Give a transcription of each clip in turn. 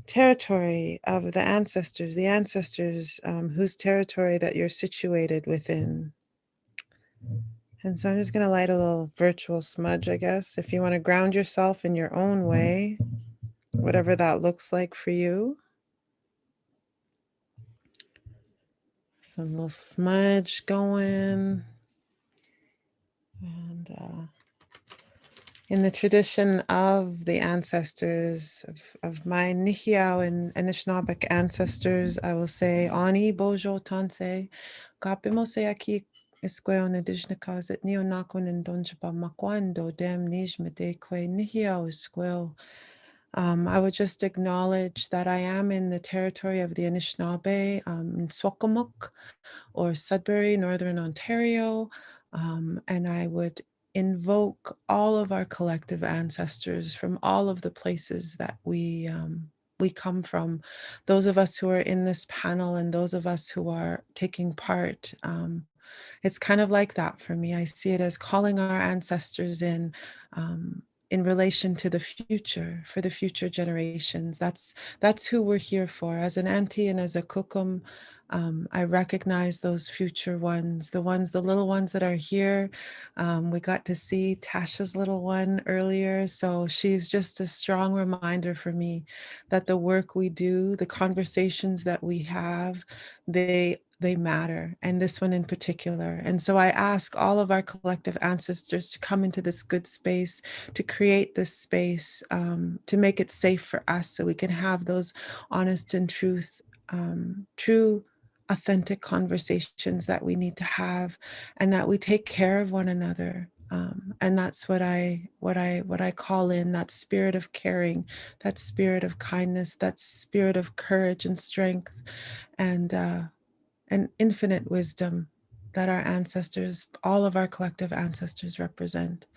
territory of the ancestors whose territory that you're situated within. And so I'm just going to light a little virtual smudge, I guess, if you want to ground yourself in your own way, whatever that looks like for you. Some little smudge going. And in the tradition of the ancestors, of my Nihiao and Anishinaabeg ancestors, I will say, Ani Bojo Tanse, Kapimose Aki Esqueo Nadijnakas at Neonakon and Donjaba Makwando, Dam Nijmedekwe, Nihiao Esqueo. I would just acknowledge that I am in the territory of the Anishinaabe, in Swakamuk or Sudbury, Northern Ontario, and I would invoke all of our collective ancestors from all of the places that we come from. Those of us who are in this panel and those of us who are taking part, it's kind of like that for me. I see it as calling our ancestors in relation to the future, for the future generations. That's who we're here for. As an auntie and as a kukum, I recognize those future ones, the little ones that are here. We got to see Tasha's little one earlier, so she's just a strong reminder for me that the work we do, the conversations that we have, they matter, and this one in particular. And so I ask all of our collective ancestors to come into this good space, to create this space, to make it safe for us so we can have those honest and true authentic conversations that we need to have, and that we take care of one another. And that's what I call in that spirit of caring, that spirit of kindness, that spirit of courage and strength, and infinite wisdom that our ancestors, all of our collective ancestors, represent.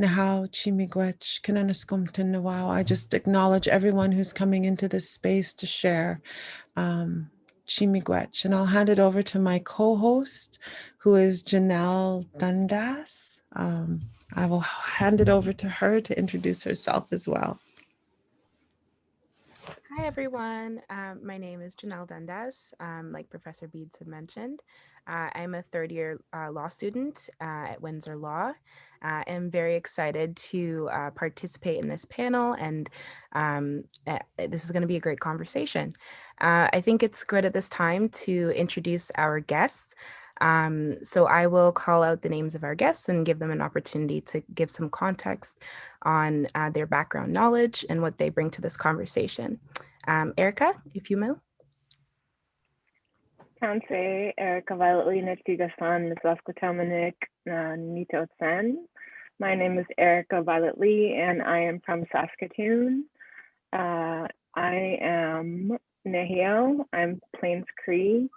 Nahau Chimigwech, Kananaskumten Nawau. I just acknowledge everyone who's coming into this space to share. Chimigwech, and I'll hand it over to my co-host, who is Janelle Dundas. I will hand it over to her to introduce herself as well. Hi, everyone. My name is Janelle Dundas. Like Professor Beeds had mentioned, I'm a third-year law student at Windsor Law. I'm very excited to participate in this panel, and this is going to be a great conversation. I think it's good at this time to introduce our guests. So I will call out the names of our guests and give them an opportunity to give some context on their background knowledge and what they bring to this conversation. Erica, if you will. Tanse, Erica Violet Lina Tigasan, Mislaskotamanik, Nito Sen. My name is Erica Violet Lee, and I am from Saskatoon. I am Nehio, I'm Plains Cree,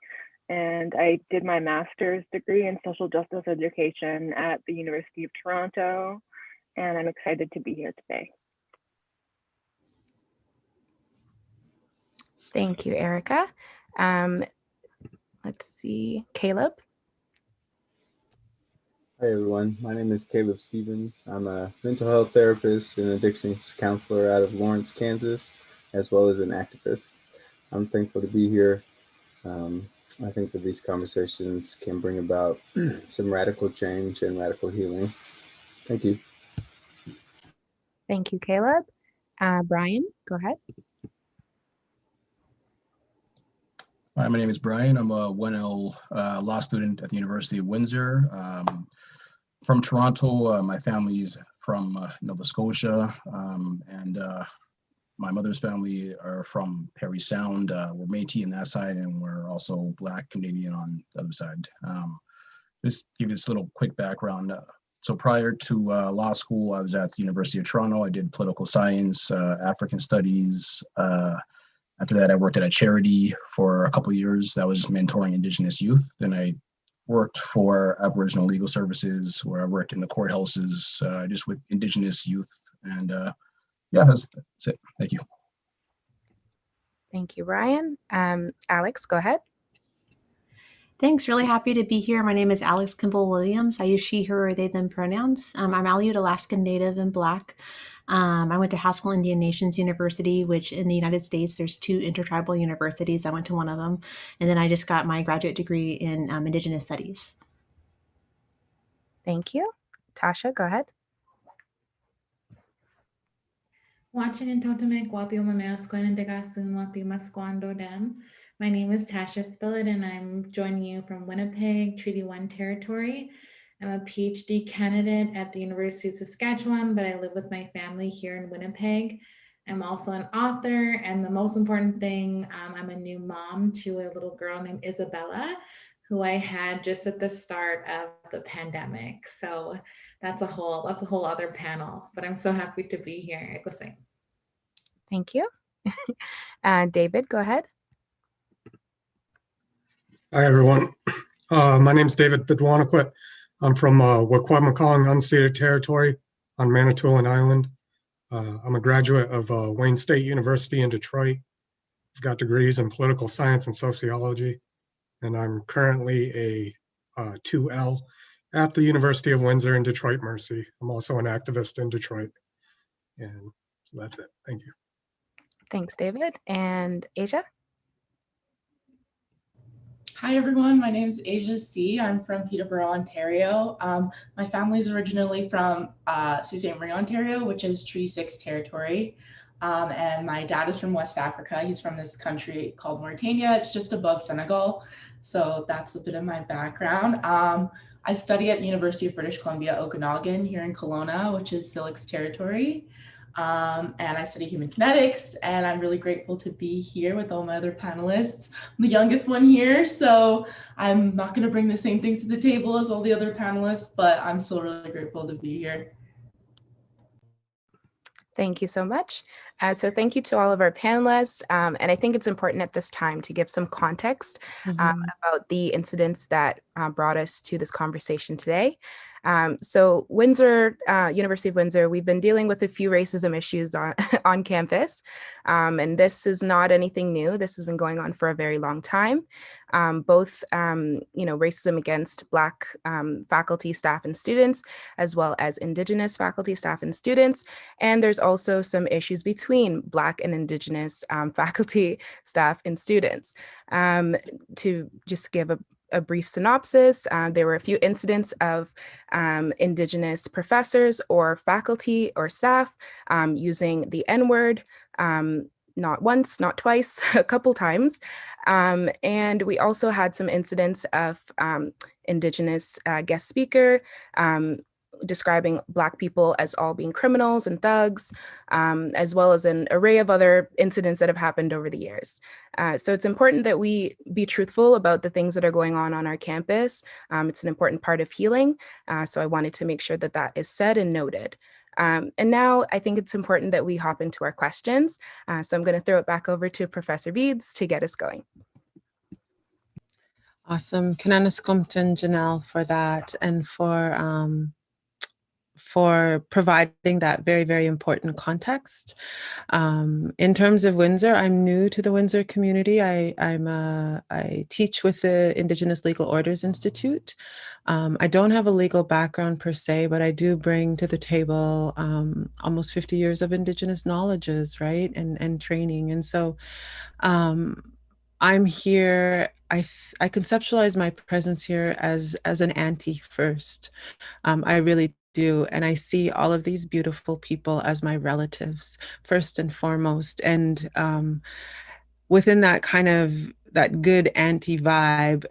and I did my master's degree in social justice education at the University of Toronto, and I'm excited to be here today. Thank you, Erica. Let's see, Caleb. Hi, everyone. My name is Caleb Stevens. I'm a mental health therapist and addictions counselor out of Lawrence, Kansas, as well as an activist. I'm thankful to be here. I think that these conversations can bring about some radical change and radical healing. Thank you. Thank you, Caleb. Brian, go ahead. Hi, my name is Brian. I'm a 1L law student at the University of Windsor. From Toronto, my family's from Nova Scotia, and my mother's family are from Parry Sound. We're Métis on that side, and we're also Black Canadian on the other side. Just give you this little quick background. So prior to law school, I was at the University of Toronto. I did political science, African studies. After that, I worked at a charity for a couple of years that was mentoring Indigenous youth. Then I worked for Aboriginal Legal Services, where I worked in the courthouses, just with Indigenous youth. And yeah, that's it. Thank you. Thank you, Ryan. Alex, go ahead. Thanks. Really happy to be here. My name is Alex Kimball Williams. I use she, her, or they, them pronouns. I'm Aleut Alaskan Native and Black. I went to Haskell Indian Nations University, which in the United States, there's 2 intertribal universities. I went to one of them. And then I just got my graduate degree in Indigenous Studies. Thank you. Tasha, go ahead. Watching and Totemek Wapi Omameascoin and Degasun Wapi Masquando Dam. My name is Tasha Spillett and I'm joining you from Winnipeg, Treaty 1 territory. I'm a PhD candidate at the University of Saskatchewan, but I live with my family here in Winnipeg. I'm also an author, and the most important thing, I'm a new mom to a little girl named Isabella, who I had just at the start of the pandemic. So that's a whole other panel, but I'm so happy to be here. Thank you. David, go ahead. Hi, everyone. My name is David Bidwanaquit. I'm from Waquamakong unceded territory on Manitoulin Island. I'm a graduate of Wayne State University in Detroit. I've got degrees in political science and sociology, and I'm currently a 2L at the University of Windsor in Detroit Mercy. I'm also an activist in Detroit. And so that's it. Thank you. Thanks, David. And Asia? Hi, everyone. My name is Asia C. I'm from Peterborough, Ontario. My family is originally from Sault Ste. Marie, Ontario, which is Treaty 6 territory. And my dad is from West Africa. He's from this country called Mauritania. It's just above Senegal. So that's a bit of my background. I study at the University of British Columbia, Okanagan, here in Kelowna, which is Silex territory. And I study human kinetics, and I'm really grateful to be here with all my other panelists. I'm the youngest one here, so I'm not going to bring the same things to the table as all the other panelists, but I'm still really grateful to be here. Thank you so much. So thank you to all of our panelists. And I think it's important at this time to give some context about the incidents that brought us to this conversation today. So Windsor, University of Windsor, we've been dealing with a few racism issues on campus. And this is not anything new. This has been going on for a very long time. Both, racism against Black faculty, staff, and students, as well as Indigenous faculty, staff, and students. And there's also some issues between Black and Indigenous faculty, staff, and students. To just give a brief synopsis, there were a few incidents of Indigenous professors or faculty or staff using the N-word, not once, not twice, a couple times. And we also had some incidents of Indigenous guest speaker describing Black people as all being criminals and thugs, as well as an array of other incidents that have happened over the years. So it's important that we be truthful about the things that are going on our campus. It's an important part of healing. So I wanted to make sure that that is said and noted. And now I think it's important that we hop into our questions. So I'm going to throw it back over to Professor Beeds to get us going. Awesome. Kananis Compton, Janelle, for that and for providing that very, very important context. In terms of Windsor, I'm new to the Windsor community. I teach with the Indigenous Legal Orders Institute. I don't have a legal background per se, but I do bring to the table almost 50 years of Indigenous knowledges, right, and training. And so I'm here, I conceptualize my presence here as an auntie first. I really do. And I see all of these beautiful people as my relatives, first and foremost. And within that kind of that good auntie vibe,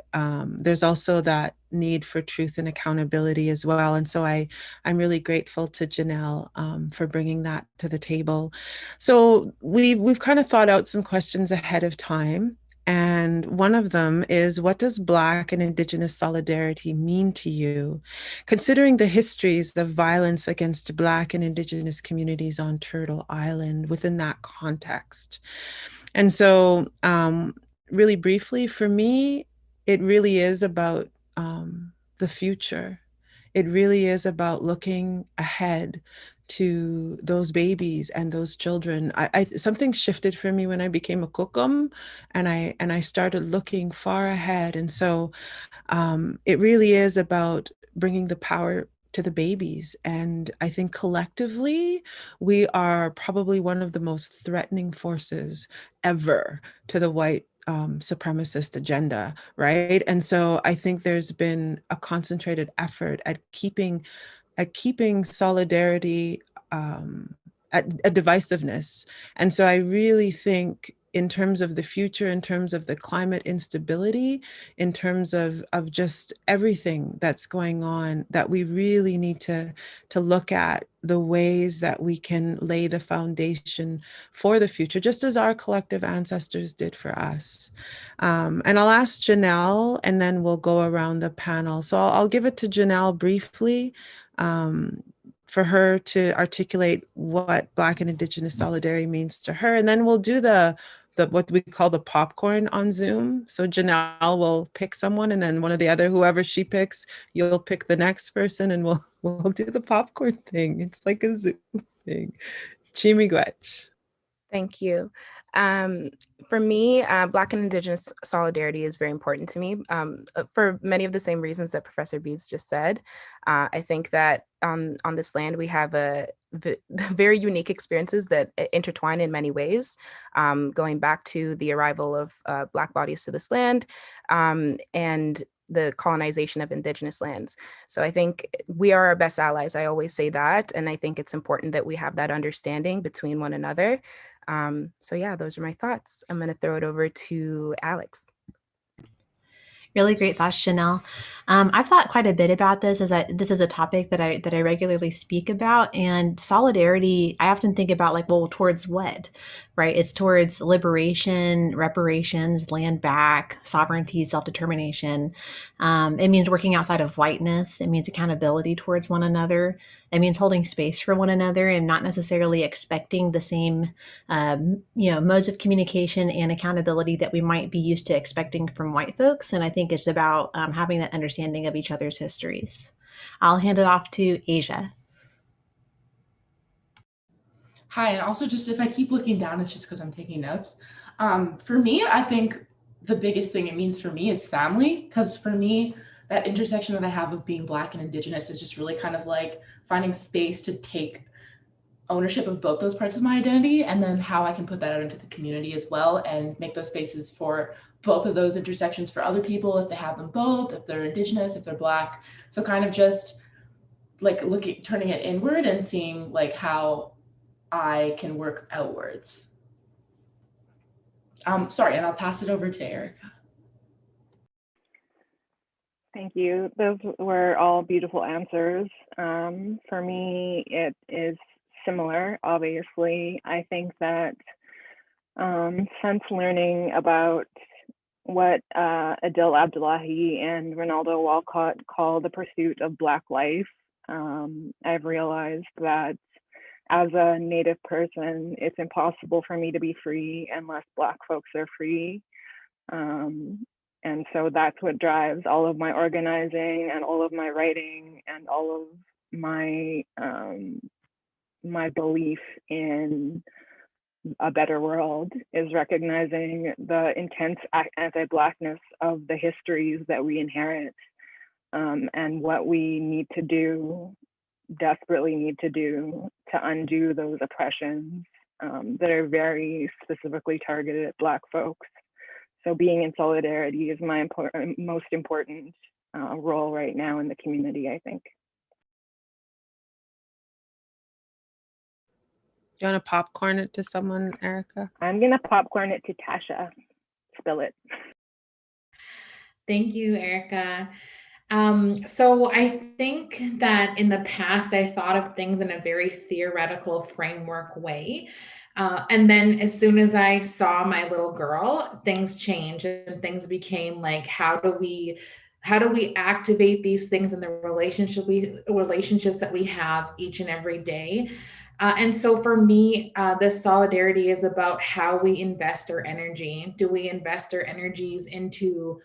there's also that need for truth and accountability as well. And so I'm really grateful to Janelle for bringing that to the table. So we've kind of thought out some questions ahead of time. And one of them is, what does Black and Indigenous solidarity mean to you, considering the histories of violence against Black and Indigenous communities on Turtle Island within that context? And so really briefly, for me, it really is about the future. it really is about looking ahead to those babies and those children. Something shifted for me when I became a kukum, and I started looking far ahead. And so it really is about bringing the power to the babies. And I think collectively, we are probably one of the most threatening forces ever to the white supremacist agenda, right? And so I think there's been a concentrated effort at keeping solidarity at a divisiveness. And so I really think in terms of the future, in terms of the climate instability, in terms of just everything that's going on, that we really need to look at the ways that we can lay the foundation for the future, just as our collective ancestors did for us. And I'll ask Janelle, and then we'll go around the panel. So I'll give it to Janelle briefly, for her to articulate what Black and Indigenous solidarity means to her. And then we'll do the what we call the popcorn on Zoom. So Janelle will pick someone, and then one of the other, whoever she picks, you'll pick the next person, and we'll do the popcorn thing. It's like a Zoom thing. Chimigwech. Thank you. For me, Black and Indigenous solidarity is very important to me for many of the same reasons that Professor Beeds just said. I think that on this land, we have very unique experiences that intertwine in many ways, going back to the arrival of Black bodies to this land and the colonization of Indigenous lands. So I think we are our best allies. I always say that. And I think it's important that we have that understanding between one another. So yeah, those are my thoughts. I'm going to throw it over to Alex. Really great thoughts, Janelle. I've thought quite a bit about this, as this is a topic that I regularly speak about. And solidarity, I often think about like, well, towards what, right? It's towards liberation, reparations, land back, sovereignty, self-determination. It means working outside of whiteness. It means accountability towards one another. It means holding space for one another and not necessarily expecting the same, modes of communication and accountability that we might be used to expecting from white folks. And I think it's about having that understanding of each other's histories. I'll hand it off to Asia. Hi, and also just if I keep looking down, it's just because I'm taking notes. For me, I think the biggest thing it means for me is family, because for me, that intersection that I have of being Black and Indigenous is just really kind of like finding space to take ownership of both those parts of my identity, and then how I can put that out into the community as well and make those spaces for both of those intersections for other people, if they have them both, if they're Indigenous, if they're Black. So kind of just like turning it inward and seeing like how I can work outwards. Sorry, and I'll pass it over to Erica. Thank you. Those were all beautiful answers. For me, it is similar, obviously. I think that since learning about what Adil Abdullahi and Ronaldo Walcott call the pursuit of Black life, I've realized that as a Native person, it's impossible for me to be free unless Black folks are free. And so that's what drives all of my organizing and all of my writing and all of my my belief in a better world, is recognizing the intense anti-Blackness of the histories that we inherit, and what we need to do, desperately need to do, to undo those oppressions that are very specifically targeted at Black folks. So being in solidarity is my most important role right now in the community, I think. Do you want to popcorn it to someone, Erica? I'm gonna popcorn it to Tasha. Spill it. Thank you, Erica. So I think that in the past, I thought of things in a very theoretical framework way. And then as soon as I saw my little girl, things changed and things became like, how do we activate these things in the relationships that we have each and every day? And so for me, this solidarity is about how we invest our energy. Do we invest our energies into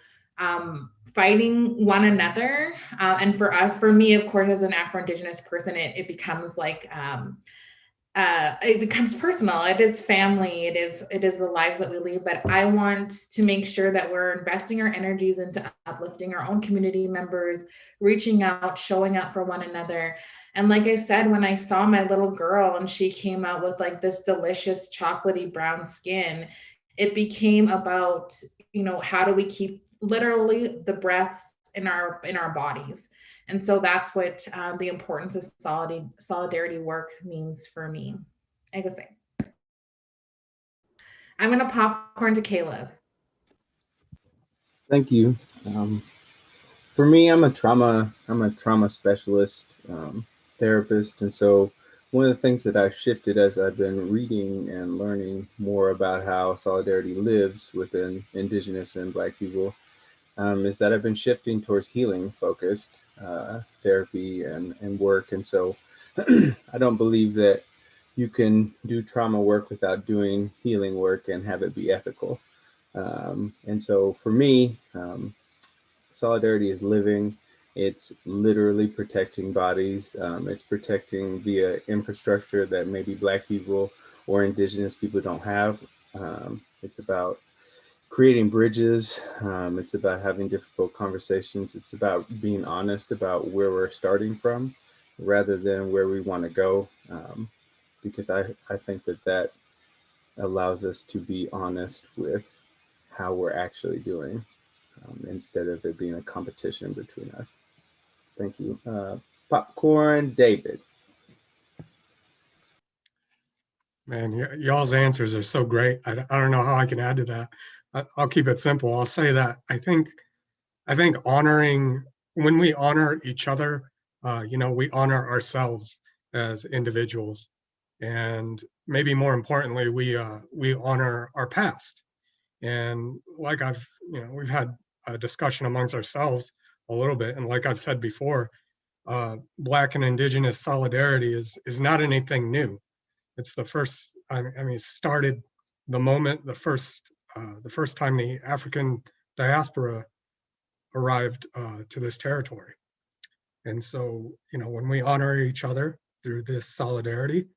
fighting one another. And for me, of course, as an Afro-Indigenous person, it becomes like, it becomes personal. It is family. It is the lives that we lead. But I want to make sure that we're investing our energies into uplifting our own community members, reaching out, showing up for one another. And like I said, when I saw my little girl and she came out with like this delicious chocolatey brown skin, it became about, how do we keep literally the breaths in our bodies. And so that's what the importance of solidarity work means for me. I guess I'm going to popcorn to Caleb. Thank you. For me, I'm a trauma specialist, therapist, and so one of the things that I've shifted as I've been reading and learning more about how solidarity lives within Indigenous and Black people is that I've been shifting towards healing focused therapy and work, and so I don't believe that you can do trauma work without doing healing work and have it be ethical. And so for me, solidarity is living. It's literally protecting bodies. It's protecting via infrastructure that maybe Black people or Indigenous people don't have. It's about creating bridges. It's about having difficult conversations. It's about being honest about where we're starting from rather than where we want to go. Because I think that allows us to be honest with how we're actually doing. Instead of it being a competition between us. Thank you. Popcorn David. Man, y'all's answers are so great. I don't know how I can add to that. I'll keep it simple. I'll say that I think honoring, when we honor each other, we honor ourselves as individuals, and maybe more importantly, we honor our past. And like we've had a discussion amongst ourselves a little bit, and like I've said before, Black and Indigenous solidarity is not anything new. It's the first. It started the moment the first time the African diaspora arrived to this territory. And so, when we honor each other through this solidarity,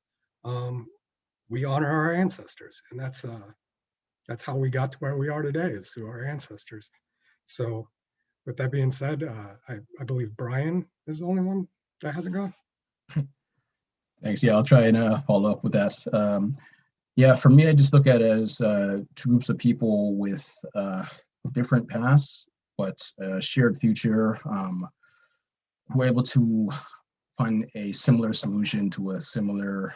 we honor our ancestors, and that's how we got to where we are today, is through our ancestors. So with that being said, I believe Brian is the only one that hasn't gone. Thanks. Yeah, I'll try and follow up with that. Yeah, for me, I just look at it as two groups of people with different pasts, but a shared future, who are able to find a similar solution to a similar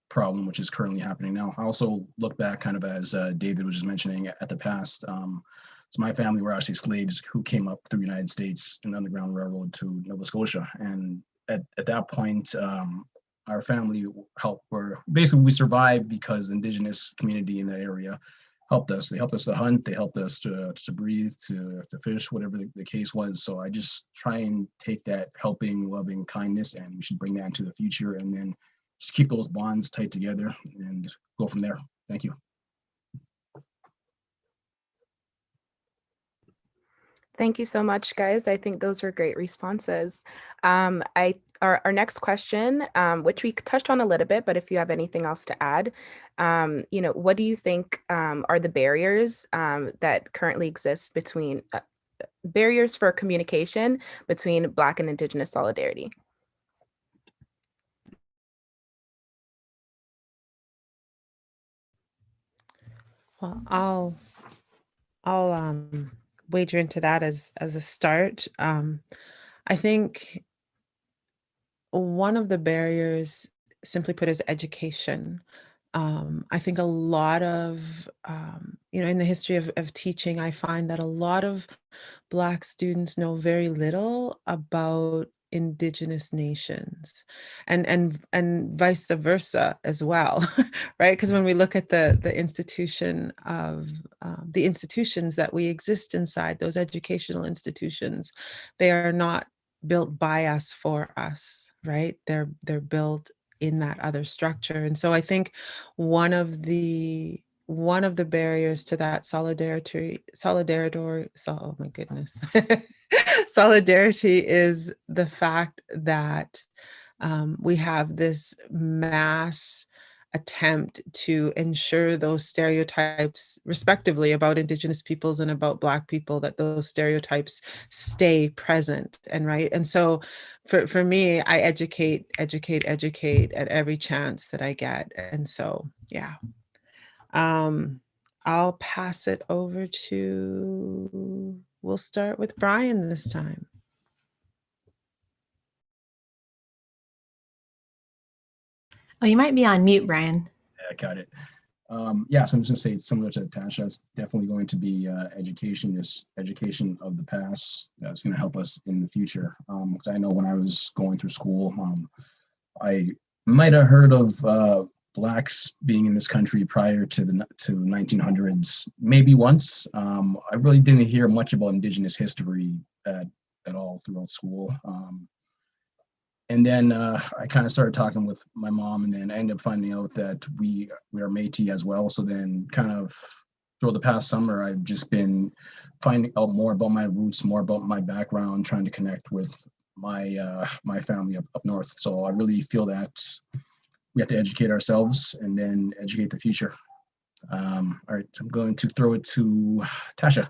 problem, which is currently happening now. I also look back kind of as David was just mentioning at the past. So my family were actually slaves who came up through the United States in the Underground Railroad to Nova Scotia. And at that point, our family helped, we survived because the Indigenous community in the area helped us. They helped us to hunt, they helped us to breathe, to fish, whatever the case was. So I just try and take that helping, loving kindness, and we should bring that into the future, and then just keep those bonds tight together and go from there. Thank you. Thank you so much, guys. I think those were great responses. Our next question, which we touched on a little bit, but if you have anything else to add, what do you think are the barriers that currently exist between barriers for communication between Black and Indigenous solidarity? Well, I'll wager into that as a start. I think one of the barriers, simply put, is education. I think a lot of, in the history of teaching, I find that a lot of Black students know very little about Indigenous nations, and vice versa as well, right? Because when we look at the institution of the institutions that we exist inside, those educational institutions, they are not built by us for us, right? They're built in that other structure. And so I think one of the one of the barriers to that solidarity, oh my goodness, solidarity is the fact that we have this mass attempt to ensure those stereotypes, respectively, about Indigenous peoples and about Black people, that those stereotypes stay present and right. And so for me, I educate at every chance that I get. And so, yeah. I'll pass it over to, we'll start with Brian this time. Oh, you might be on mute, Brian. Yeah, got it. Yeah, so I'm just gonna say, similar to Tasha, it's definitely going to be education of the past that's going to help us in the future. Because I know when I was going through school, I might have heard of Blacks being in this country prior to the 1900s, maybe once. I really didn't hear much about Indigenous history at all throughout school. And then I kind of started talking with my mom, and then I ended up finding out that we are Métis as well. So then kind of throughout the past summer, I've just been finding out more about my roots, more about my background, trying to connect with my my family up north. So I really feel that we have to educate ourselves and then educate the future. All right, so I'm going to throw it to Tasha.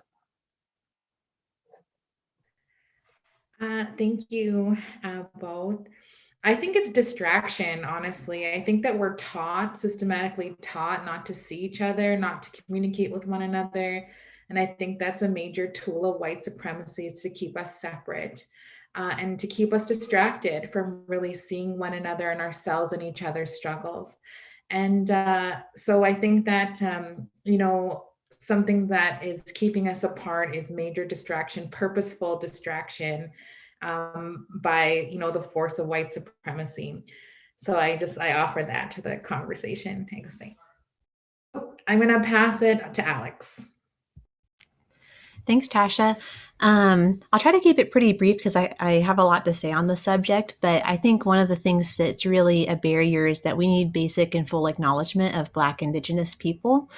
Thank you both. I think it's distraction, honestly. I think that we're systematically taught not to see each other, not to communicate with one another. And I think that's a major tool of white supremacy, is to keep us separate and to keep us distracted from really seeing one another and ourselves and each other's struggles. And so I think that, something that is keeping us apart is major distraction, purposeful distraction by the force of white supremacy. So I offer that to the conversation. I'm going to pass it to Alex. Thanks, Tasha. I'll try to keep it pretty brief because I have a lot to say on the subject, but I think one of the things that's really a barrier is that we need basic and full acknowledgement of Black Indigenous people.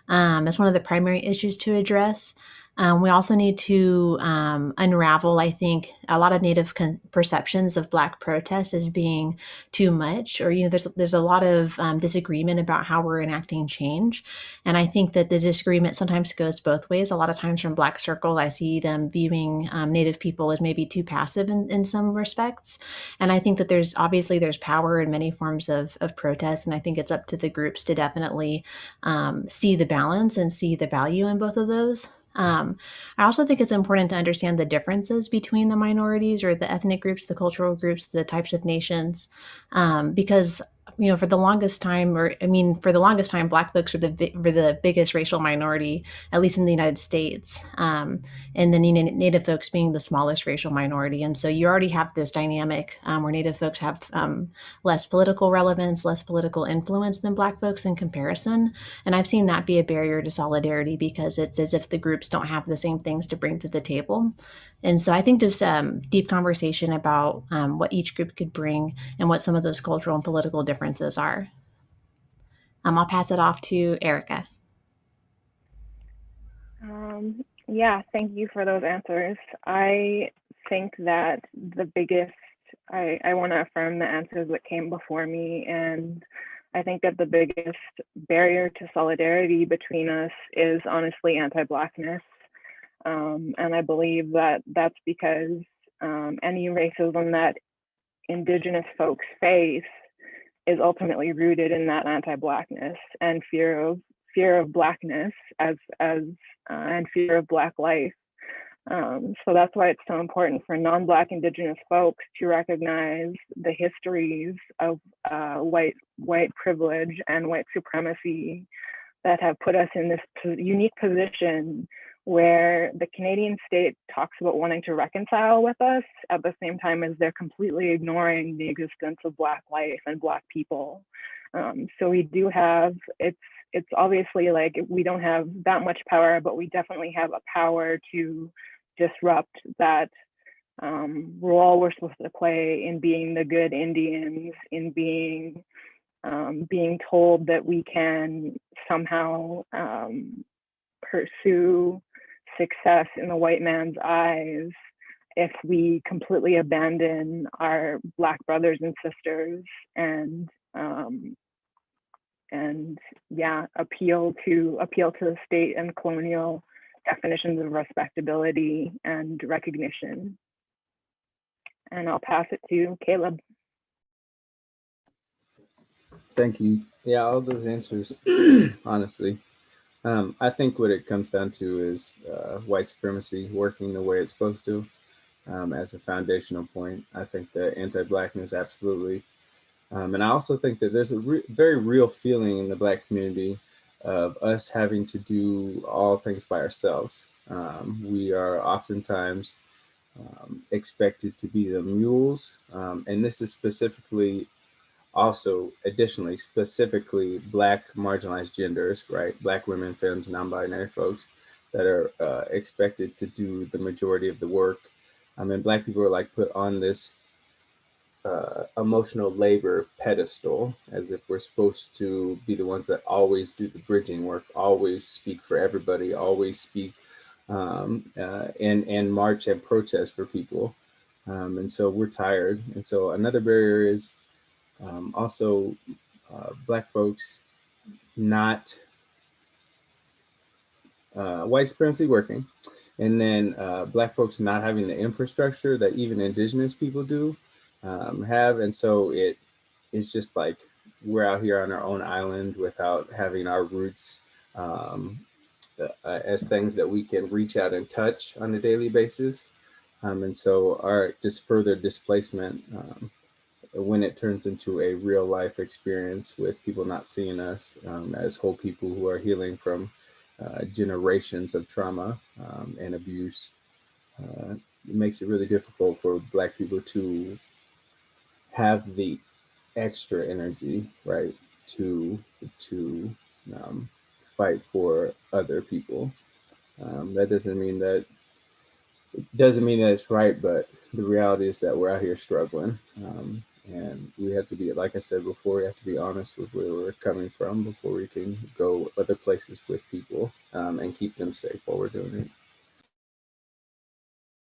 That's one of the primary issues to address. We also need to unravel, I think, a lot of Native perceptions of Black protest as being too much, or there's a lot of disagreement about how we're enacting change, and I think that the disagreement sometimes goes both ways. A lot of times from Black circles, I see them viewing Native people as maybe too passive in some respects, and I think that there's power in many forms of protest, and I think it's up to the groups to definitely see the balance and see the value in both of those. I also think it's important to understand the differences between the minorities or the ethnic groups, the cultural groups, the types of nations, because for the longest time, Black folks were the biggest racial minority, at least in the United States, and then Native folks being the smallest racial minority. And so you already have this dynamic where Native folks have less political relevance, less political influence than Black folks in comparison. And I've seen that be a barrier to solidarity because it's as if the groups don't have the same things to bring to the table. And so I think just deep conversation about what each group could bring and what some of those cultural and political differences are. I'll pass it off to Erica. Yeah, thank you for those answers. I think that the biggest, I want to affirm the answers that came before me, and I think that the biggest barrier to solidarity between us is honestly anti-Blackness. And I believe that that's because any racism that Indigenous folks face is ultimately rooted in that anti-Blackness and fear of Blackness and fear of Black life. So that's why it's so important for non-Black Indigenous folks to recognize the histories of white privilege and white supremacy that have put us in this unique position where the Canadian state talks about wanting to reconcile with us at the same time as they're completely ignoring the existence of Black life and Black people. So we do have, it's obviously like we don't have that much power, but we definitely have a power to disrupt that role we're supposed to play in being the good Indians, in being being told that we can somehow pursue success in the white man's eyes if we completely abandon our Black brothers and sisters and yeah, appeal to the state and colonial definitions of respectability and recognition. And I'll pass it to Caleb. Thank you. Yeah, all those answers, honestly. I think what it comes down to is white supremacy working the way it's supposed to as a foundational point. I think that anti-Blackness, absolutely. And I also think that there's a very real feeling in the Black community of us having to do all things by ourselves. We are oftentimes expected to be the mules. And this is specifically also additionally specifically Black marginalized genders, right? Black women, femmes, non-binary folks that are expected to do the majority of the work. And Black people are like put on this emotional labor pedestal, as if we're supposed to be the ones that always do the bridging work, always speak for everybody, always speak and march and protest for people. And so we're tired. And so another barrier is also Black folks not white supremacy working, and then Black folks not having the infrastructure that even Indigenous people do have. And so it's just like we're out here on our own island without having our roots as things that we can reach out and touch on a daily basis. And so our just further displacement when it turns into a real life experience with people not seeing us as whole people who are healing from generations of trauma and abuse, it makes it really difficult for Black people to have the extra energy, right, to fight for other people. That doesn't mean that it's right, but the reality is that we're out here struggling. And we have to be, like I said before, we have to be honest with where we're coming from before we can go other places with people and keep them safe while we're doing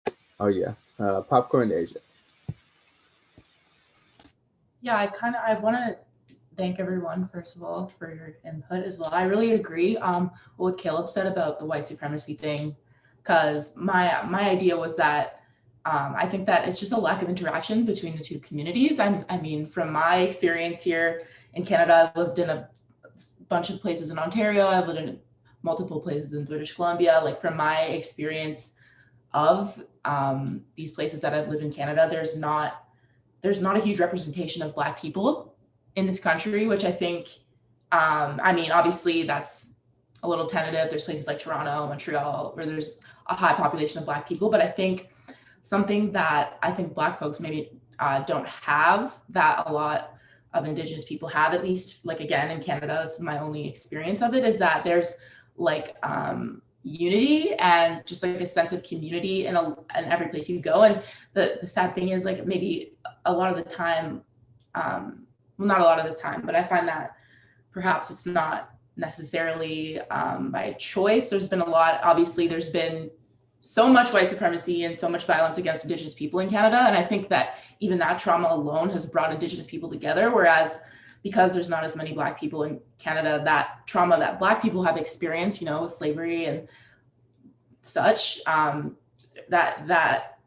it. Oh yeah, Popcorn Asia. Yeah, I want to thank everyone, first of all, for your input as well. I really agree what Caleb said about the white supremacy thing, because my idea was that I think that it's just a lack of interaction between the two communities. I mean, from my experience here in Canada, I've lived in a bunch of places in Ontario. I've lived in multiple places in British Columbia. Like from my experience of these places that I've lived in Canada, there's not a huge representation of Black people in this country, which I think, I mean, obviously that's a little tentative. There's places like Toronto, Montreal, where there's a high population of Black people, but I think something that I think Black folks maybe don't have that a lot of Indigenous people have, at least like again in Canada, this is my only experience of it, is that there's like unity and just like a sense of community in every place you go. And the sad thing is like maybe a lot of the time, well, not a lot of the time, but I find that perhaps it's not necessarily by choice. There's been a lot, obviously there's been so much white supremacy and so much violence against Indigenous people in Canada. And I think that even that trauma alone has brought Indigenous people together. Whereas because there's not as many Black people in Canada, that trauma that Black people have experienced, you know, with slavery and such, that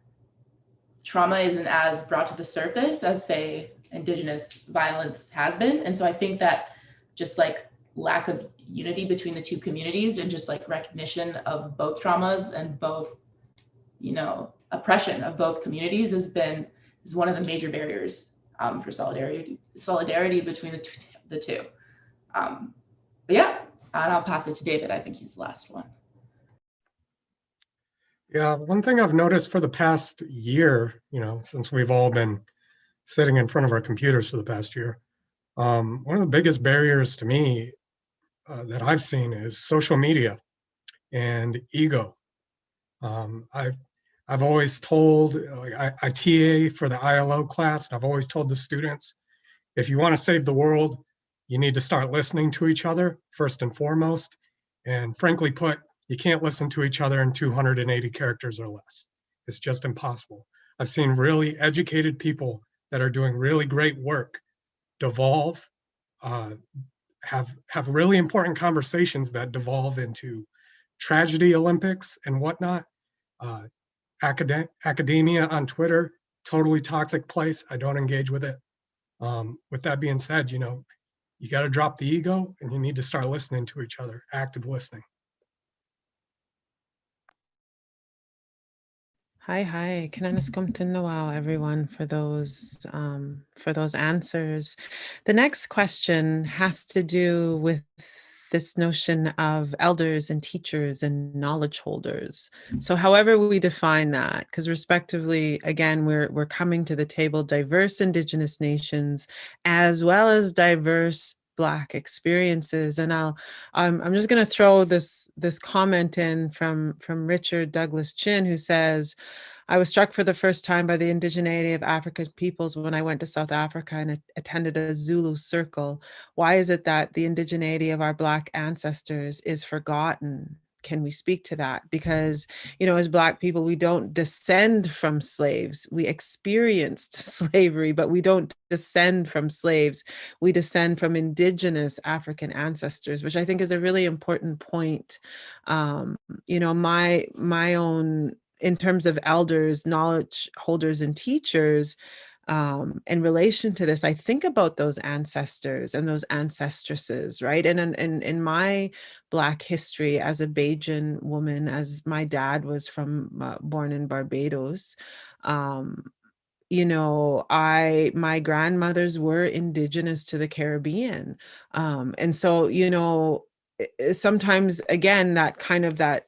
trauma isn't as brought to the surface as, say, Indigenous violence has been. And so I think that just like lack of unity between the two communities and just like recognition of both traumas and both, you know, oppression of both communities is one of the major barriers for solidarity between the two. But yeah, and I'll pass it to David. I think he's the last one. Yeah, one thing I've noticed for the past year, you know, since we've all been sitting in front of our computers for the past year, one of the biggest barriers to me that I've seen is social media and ego. I've always told, like I TA for the ILO class, and I've always told the students, if you want to save the world, you need to start listening to each other first and foremost. And frankly put, you can't listen to each other in 280 characters or less. It's just impossible. I've seen really educated people that are doing really great work devolve, have really important conversations that devolve into tragedy Olympics and whatnot. Academia on Twitter, totally toxic place. I don't engage with it. With that being said, you know, you got to drop the ego and you need to start listening to each other, active listening. Hi. Kinanis wow, everyone, for those answers. The next question has to do with this notion of elders and teachers and knowledge holders. So however we define that, because respectively, again, we're coming to the table diverse Indigenous nations as well as diverse Black experiences. And I'm just going to throw this comment in from Richard Douglas Chin, who says, I was struck for the first time by the indigeneity of African peoples when I went to South Africa and attended a Zulu circle. Why is it that the indigeneity of our Black ancestors is forgotten? Can we speak to that? Because, you know, as Black people, we don't descend from slaves. We experienced slavery, but we don't descend from slaves. We descend from indigenous African ancestors, which I think is a really important point. You know, my own, in terms of elders, knowledge holders, and teachers, in relation to this, I think about those ancestors and those ancestresses, right? And in my Black history as a Bajan woman, as my dad was born in Barbados, you know, my grandmothers were indigenous to the Caribbean. And so, you know, sometimes, again, that kind of that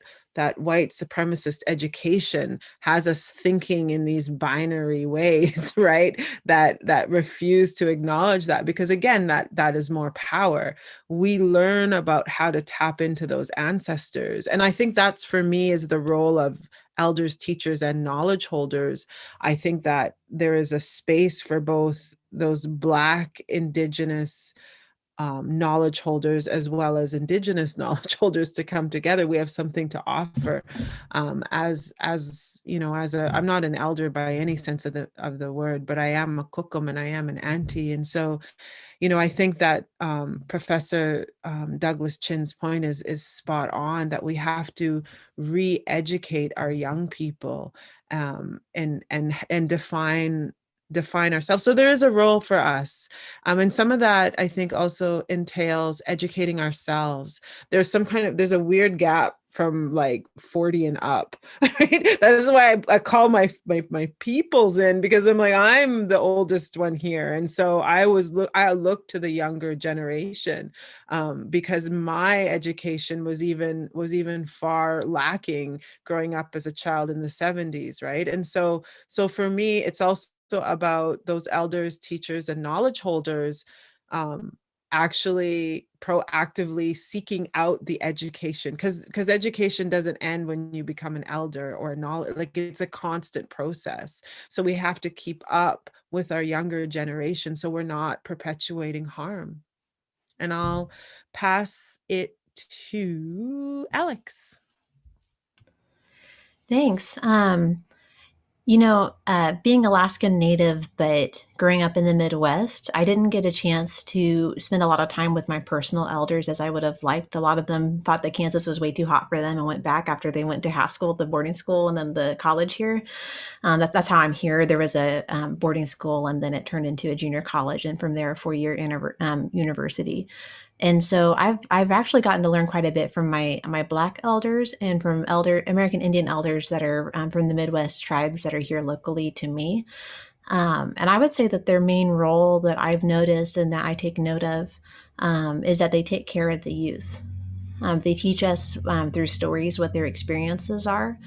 white supremacist education has us thinking in these binary ways, right? That refuse to acknowledge that, because again, that is more power. We learn about how to tap into those ancestors. And I think that's, for me, is the role of elders, teachers, and knowledge holders. I think that there is a space for both those Black, Indigenous, knowledge holders as well as Indigenous knowledge holders to come together. We have something to offer. As you know, I'm not an elder by any sense of the word, but I am a kukum and I am an auntie. And so, you know, I think that Professor Douglas Chin's point is spot on, that we have to re-educate our young people and define ourselves. So there is a role for us. And some of that, I think, also entails educating ourselves. There's a weird gap from like 40 and up, right? That's why I call my peoples in, because I'm like, I'm the oldest one here. And so I look to the younger generation, because my education was even far lacking growing up as a child in the 70s, right? And so for me, it's also about those elders, teachers, and knowledge holders actually proactively seeking out the education, because education doesn't end when you become an elder or a knowledge, like it's a constant process. So we have to keep up with our younger generation so we're not perpetuating harm. And I'll pass it to Alex. Thanks. You know, being Alaskan Native, but growing up in the Midwest, I didn't get a chance to spend a lot of time with my personal elders as I would have liked. A lot of them thought that Kansas was way too hot for them and went back after they went to Haskell, the boarding school, and then the college here. That's how I'm here. There was a boarding school, and then it turned into a junior college, and from there, a 4-year university. And so I've actually gotten to learn quite a bit from my Black elders and from American Indian elders that are from the Midwest tribes that are here locally to me. And I would say that their main role that I've noticed and that I take note of is that they take care of the youth. They teach us through stories what their experiences are.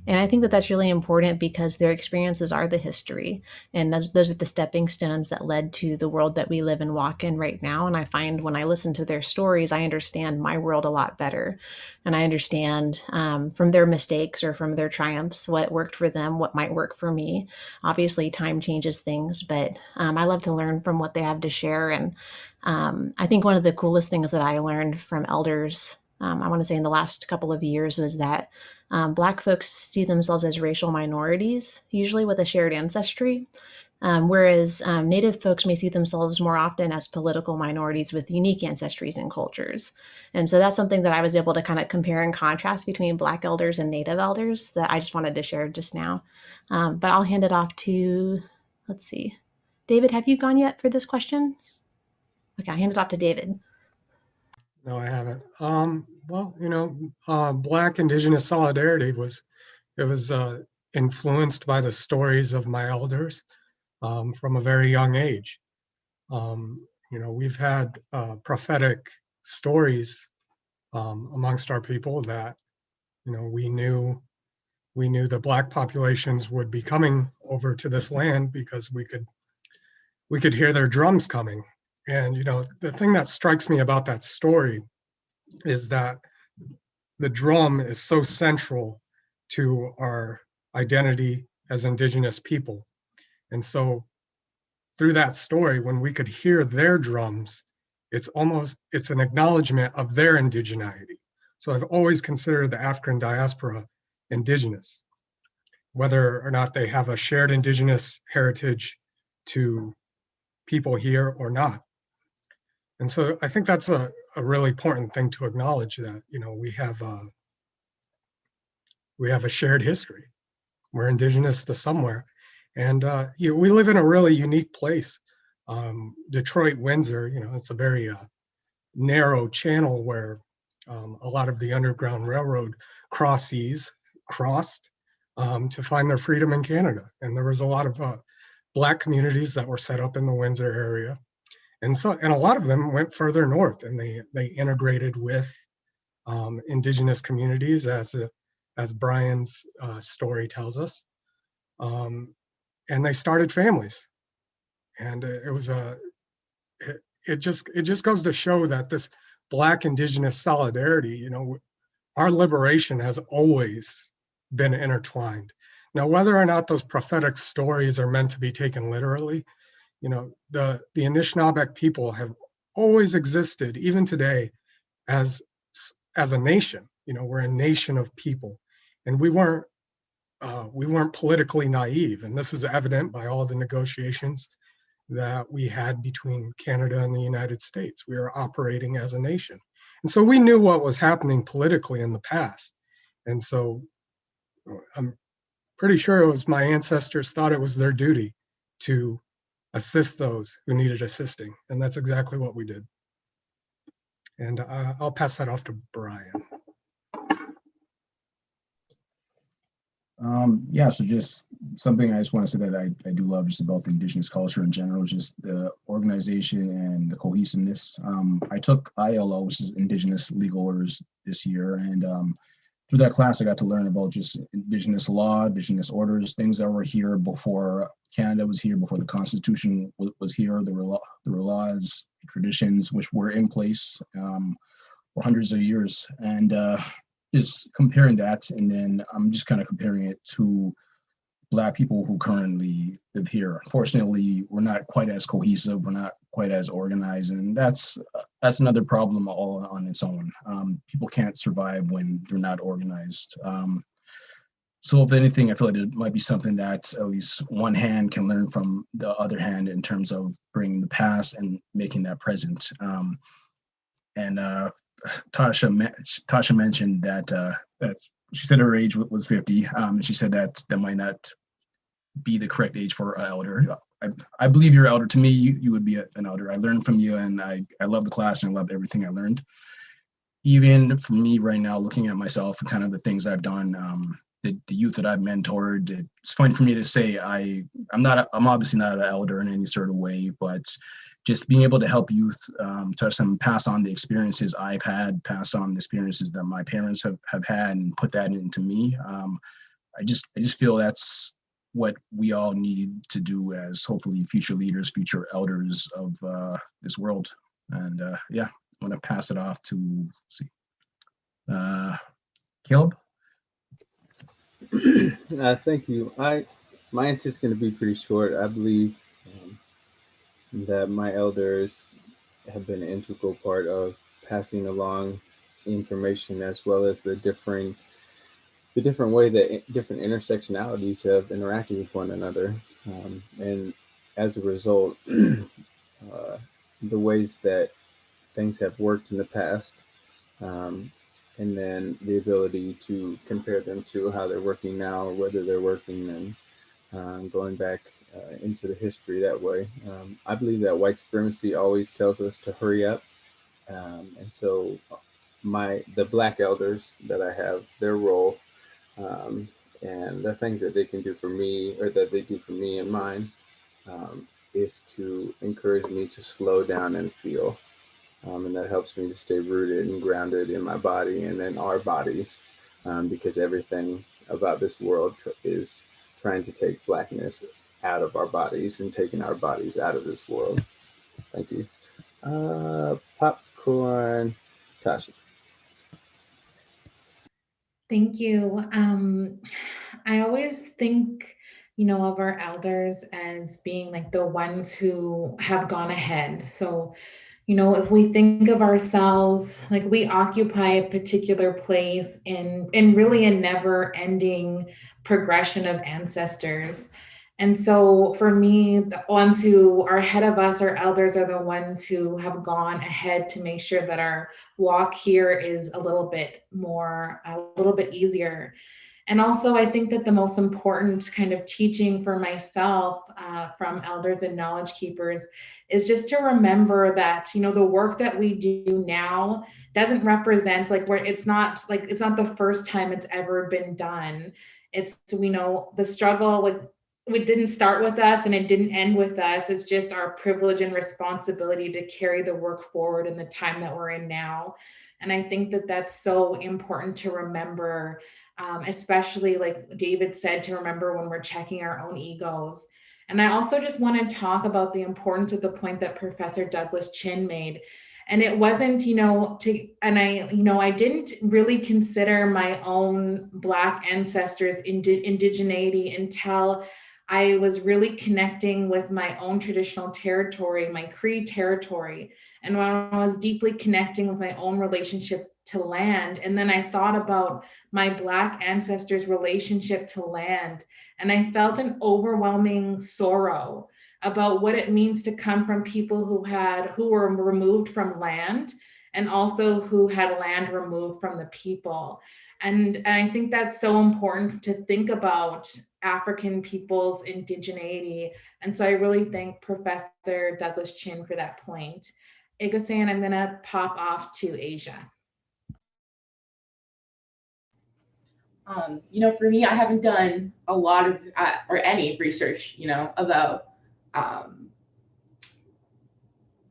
And I think that that's really important because their experiences are the history. And those are the stepping stones that led to the world that we live and walk in right now. And I find when I listen to their stories, I understand my world a lot better. And I understand from their mistakes or from their triumphs, what worked for them, what might work for me. Obviously, time changes things, but I love to learn from what they have to share. And I think one of the coolest things that I learned from elders, I want to say in the last couple of years, was that Black folks see themselves as racial minorities, usually with a shared ancestry, whereas Native folks may see themselves more often as political minorities with unique ancestries and cultures. And so that's something that I was able to kind of compare and contrast between Black elders and Native elders that I just wanted to share just now. But I'll hand it off to, let's see, David, have you gone yet for this question? Okay, I'll hand it off to David. No, I haven't. Well, Black Indigenous solidarity was influenced by the stories of my elders from a very young age. We've had prophetic stories amongst our people that we knew the Black populations would be coming over to this land because we could hear their drums coming. And the thing that strikes me about that story is that the drum is so central to our identity as Indigenous people. And so through that story, when we could hear their drums, it's an acknowledgement of their indigeneity. So I've always considered the African diaspora Indigenous, whether or not they have a shared Indigenous heritage to people here or not. And so I think that's a really important thing to acknowledge, that we have a shared history. We're Indigenous to somewhere, and we live in a really unique place. Detroit, Windsor, it's a very narrow channel where a lot of the Underground Railroad crossed to find their freedom in Canada, and there was a lot of Black communities that were set up in the Windsor area. And a lot of them went further north, and they integrated with Indigenous communities, as Brian's story tells us, and they started families. And it just goes to show that this Black Indigenous solidarity, our liberation has always been intertwined. Now, whether or not those prophetic stories are meant to be taken literally, the Anishinaabeg people have always existed, even today, as a nation. We're a nation of people, and we weren't politically naive. And this is evident by all the negotiations that we had between Canada and the United States. We were operating as a nation, and so we knew what was happening politically in the past. And so I'm pretty sure it was my ancestors thought it was their duty to assist those who needed assisting. And that's exactly what we did. And I'll pass that off to Brian. Yeah, so just something I just want to say that I do love just about the Indigenous culture in general, just the organization and the cohesiveness. I took ILO, which is Indigenous Legal Orders, this year, and through that class, I got to learn about just Indigenous law, Indigenous orders, things that were here before Canada was here, before the Constitution was here. There were laws, traditions, which were in place for hundreds of years. And just comparing that, and then I'm just kind of comparing it to Black people who currently live here. Unfortunately, we're not quite as cohesive, we're not quite as organized, and that's another problem all on its own. People can't survive when they're not organized. So if anything, I feel like there might be something that at least one hand can learn from the other hand in terms of bringing the past and making that present. And Tasha mentioned that she said her age was 50, and she said that might not be the correct age for an elder. I believe you're an elder. To me, you would be an elder. I learned from you, and I love the class, and I loved everything I learned. Even for me right now, looking at myself and kind of the things I've done, the youth that I've mentored, it's funny for me to say I'm obviously not an elder in any sort of way, but just being able to help youth to pass on the experiences I've had, pass on the experiences that my parents have had, and put that into me. I just feel that's what we all need to do as hopefully future leaders, future elders of this world. And yeah, I'm gonna pass it off to, let's see, Caleb. Thank you. My answer is going to be pretty short. I believe that my elders have been an integral part of passing along information, as well as the different way that different intersectionalities have interacted with one another, and as a result, the ways that things have worked in the past, um, and then the ability to compare them to how they're working now, or whether they're working, and going back into the history that way. I believe that white supremacy always tells us to hurry up, and so the Black elders that I have, their role, um, and the things that they can do for me, or that they do for me and mine, is to encourage me to slow down and feel. And that helps me to stay rooted and grounded in my body and in our bodies, because everything about this world is trying to take Blackness out of our bodies and taking our bodies out of this world. Thank you. Popcorn, Tasha. Thank you. I always think, of our elders as being like the ones who have gone ahead. So, if we think of ourselves, like we occupy a particular place in really a never ending progression of ancestors. And so for me, the ones who are ahead of us, our elders, are the ones who have gone ahead to make sure that our walk here is a little bit easier. And also, I think that the most important kind of teaching for myself from elders and knowledge keepers is just to remember that, the work that we do now doesn't represent it's not the first time it's ever been done. It's, we know the struggle, it didn't start with us and it didn't end with us. It's just our privilege and responsibility to carry the work forward in the time that we're in now. And I think that that's so important to remember, especially like David said, to remember when we're checking our own egos. And I also just want to talk about the importance of the point that Professor Douglas Chin made. And it wasn't, I didn't really consider my own Black ancestors indigeneity until I was really connecting with my own traditional territory, my Cree territory. And when I was deeply connecting with my own relationship to land, and then I thought about my Black ancestors' relationship to land, and I felt an overwhelming sorrow about what it means to come from people who were removed from land, and also who had land removed from the people. And I think that's so important to think about African people's indigeneity. And so I really thank Professor Douglas Chin for that point. Egosan, I'm gonna pop off to Asia. For me, I haven't done a lot of or any research, about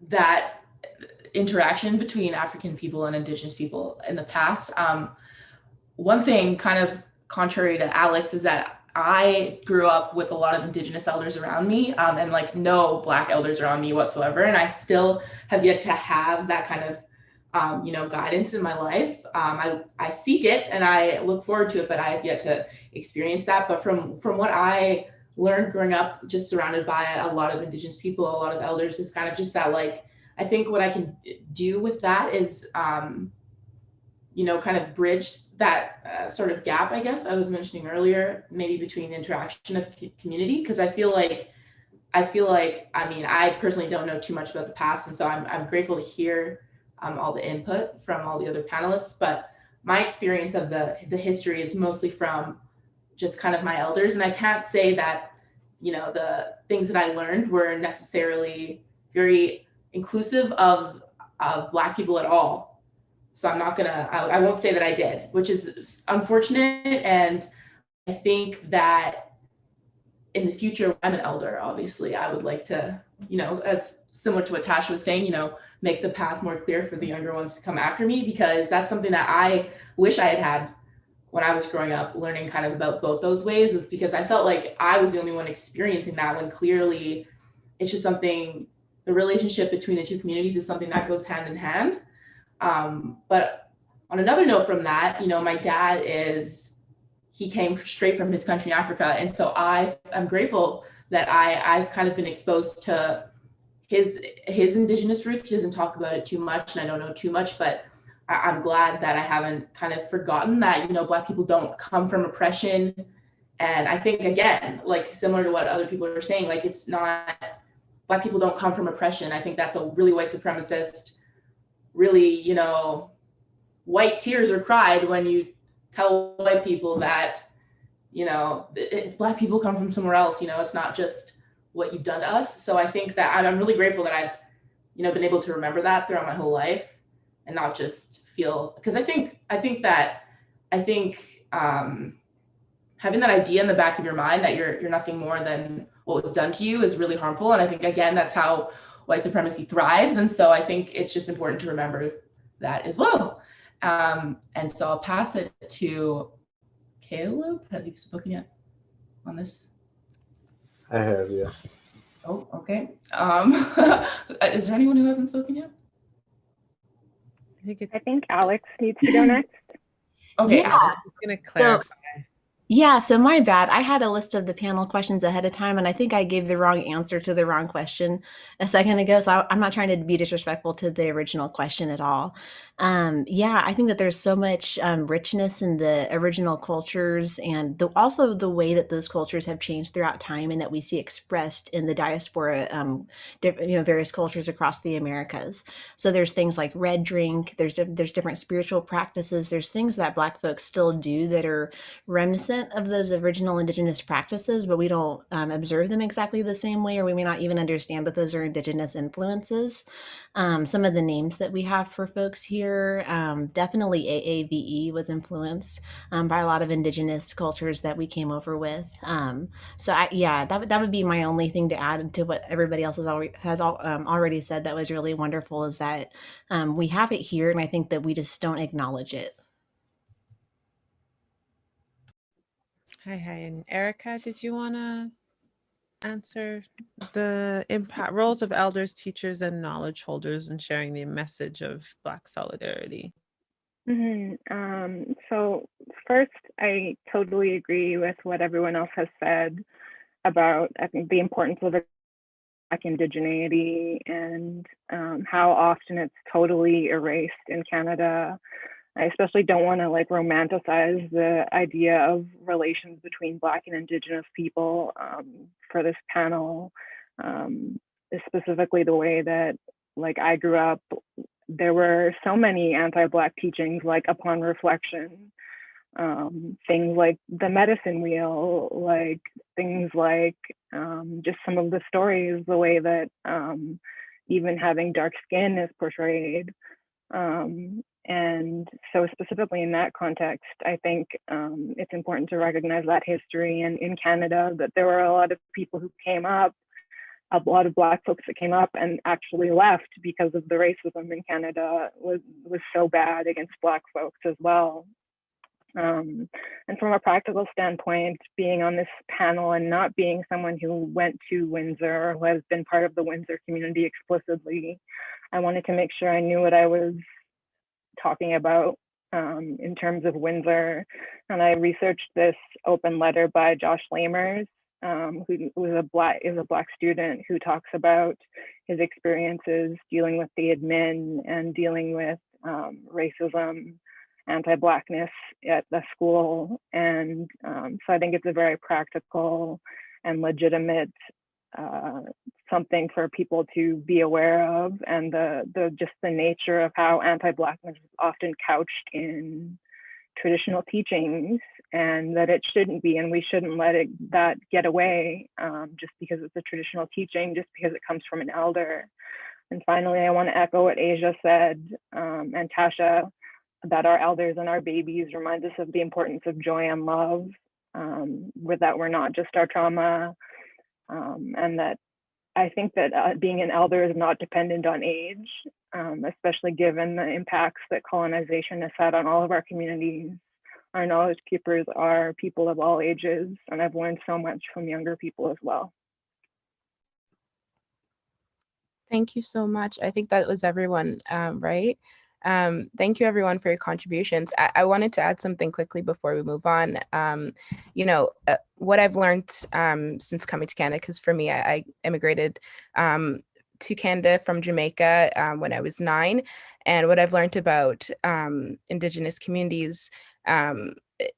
that interaction between African people and Indigenous people in the past. One thing kind of contrary to Alex is that I grew up with a lot of Indigenous elders around me, and no Black elders around me whatsoever. And I still have yet to have that kind of, guidance in my life. I seek it and I look forward to it, but I have yet to experience that. But from what I learned growing up, just surrounded by a lot of Indigenous people, a lot of elders, is kind of just that, I think what I can do with that is, kind of bridge that sort of gap, I guess I was mentioning earlier, maybe between interaction of community. Because I feel like, I personally don't know too much about the past. And so I'm grateful to hear all the input from all the other panelists. But my experience of the history is mostly from just kind of my elders. And I can't say that, the things that I learned were necessarily very inclusive of Black people at all. So I won't say that I did, which is unfortunate. And I think that in the future, when I'm an elder, obviously, I would like to, as similar to what Tasha was saying, make the path more clear for the younger ones to come after me, because that's something that I wish I had when I was growing up, learning kind of about both those ways, is because I felt like I was the only one experiencing that, when clearly it's just something, the relationship between the two communities is something that goes hand in hand. But on another note from that, my dad he came straight from his country in Africa. And so I'm grateful that I've kind of been exposed to his Indigenous roots. He doesn't talk about it too much, and I don't know too much, but I'm glad that I haven't kind of forgotten that, you know, Black people don't come from oppression. And I think, again, like similar to what other people are saying, like it's not, Black people don't come from oppression. I think that's a really white supremacist, really, you know, white tears are cried when you tell white people that, you know, Black people come from somewhere else, you know, it's not just what you've done to us. So I think that I'm really grateful that I've, you know, been able to remember that throughout my whole life and not just feel, because I think having that idea in the back of your mind that you're nothing more than what was done to you is really harmful. And I think, again, that's how white supremacy thrives. And so I think it's just important to remember that as well. And so I'll pass it to Caleb. Have you spoken yet on this? I have, yes. Oh, okay. Is there anyone who hasn't spoken yet? I think Alex needs to go next. Okay. Yeah. I'm going to clarify. Yeah, so my bad. I had a list of the panel questions ahead of time, and I think I gave the wrong answer to the wrong question a second ago. So I'm not trying to be disrespectful to the original question at all. Yeah, I think that there's so much richness in the original cultures, and also the way that those cultures have changed throughout time, and that we see expressed in the diaspora, various cultures across the Americas. So there's things like red drink. There's different spiritual practices. There's things that Black folks still do that are reminiscent of those original Indigenous practices, but we don't observe them exactly the same way, or we may not even understand that those are Indigenous influences. Some of the names that we have for folks here, definitely AAVE was influenced by a lot of Indigenous cultures that we came over with. That would be my only thing to add to what everybody else has already said. That was really wonderful, is that we have it here, and I think that we just don't acknowledge it. Hi. And Erica, did you want to answer the roles of elders, teachers, and knowledge holders in sharing the message of Black solidarity? So first, I totally agree with what everyone else has said about, I think, the importance of Black indigeneity and how often it's totally erased in Canada. I especially don't want to romanticize the idea of relations between Black and Indigenous people for this panel, specifically the way that I grew up. There were so many anti-Black teachings, upon reflection, things like the medicine wheel, things like just some of the stories, the way that even having dark skin is portrayed. And so specifically in that context, I think it's important to recognize that history. And in Canada, that there were a lot of people who came up, a lot of Black folks that came up and actually left because of the racism in Canada was so bad against Black folks as well. And from a practical standpoint, being on this panel and not being someone who went to Windsor, who has been part of the Windsor community explicitly, I wanted to make sure I knew what I was talking about in terms of Windsor. And I researched this open letter by Josh Lamers, who is a Black student who talks about his experiences dealing with the admin and dealing with racism, anti-Blackness at the school. And so I think it's a very practical and legitimate something for people to be aware of, and just the nature of how anti-Blackness is often couched in traditional teachings, and that it shouldn't be, and we shouldn't let that get away just because it's a traditional teaching, just because it comes from an elder. And finally, I want to echo what Asia said, and Tasha, that our elders and our babies remind us of the importance of joy and love, with that we're not just our trauma, and that I think that being an elder is not dependent on age, especially given the impacts that colonization has had on all of our communities. Our knowledge keepers are people of all ages, and I've learned so much from younger people as well. Thank you so much. I think that was everyone, right? Thank you everyone for your contributions. I wanted to add something quickly before we move on. What I've learned since coming to Canada, because for me, I immigrated to Canada from Jamaica when I was 9. And what I've learned about Indigenous communities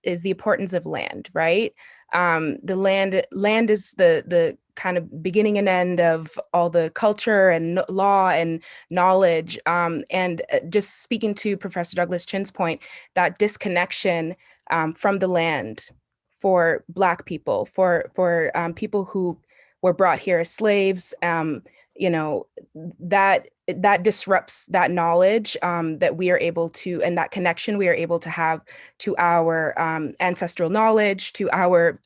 is the importance of land, right? The land is the kind of beginning and end of all the culture and law and knowledge. And just speaking to Professor Douglas Chin's point, that disconnection from the land for Black people, for people who were brought here as slaves, you know, that disrupts that knowledge that we are able to, and that connection we are able to have to our ancestral knowledge, to our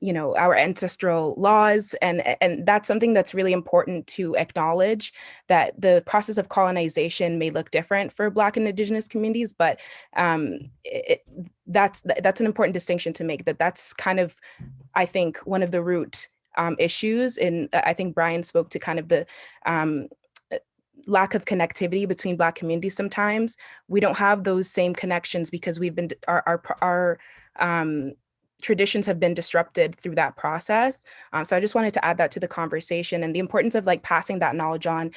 you know, our ancestral laws. And that's something that's really important to acknowledge, that the process of colonization may look different for Black and Indigenous communities, but that's an important distinction to make, that's kind of, I think, one of the root issues. And I think Brian spoke to kind of the lack of connectivity between Black communities. Sometimes we don't have those same connections because we've been, our traditions have been disrupted through that process. So I just wanted to add that to the conversation, and the importance of like passing that knowledge on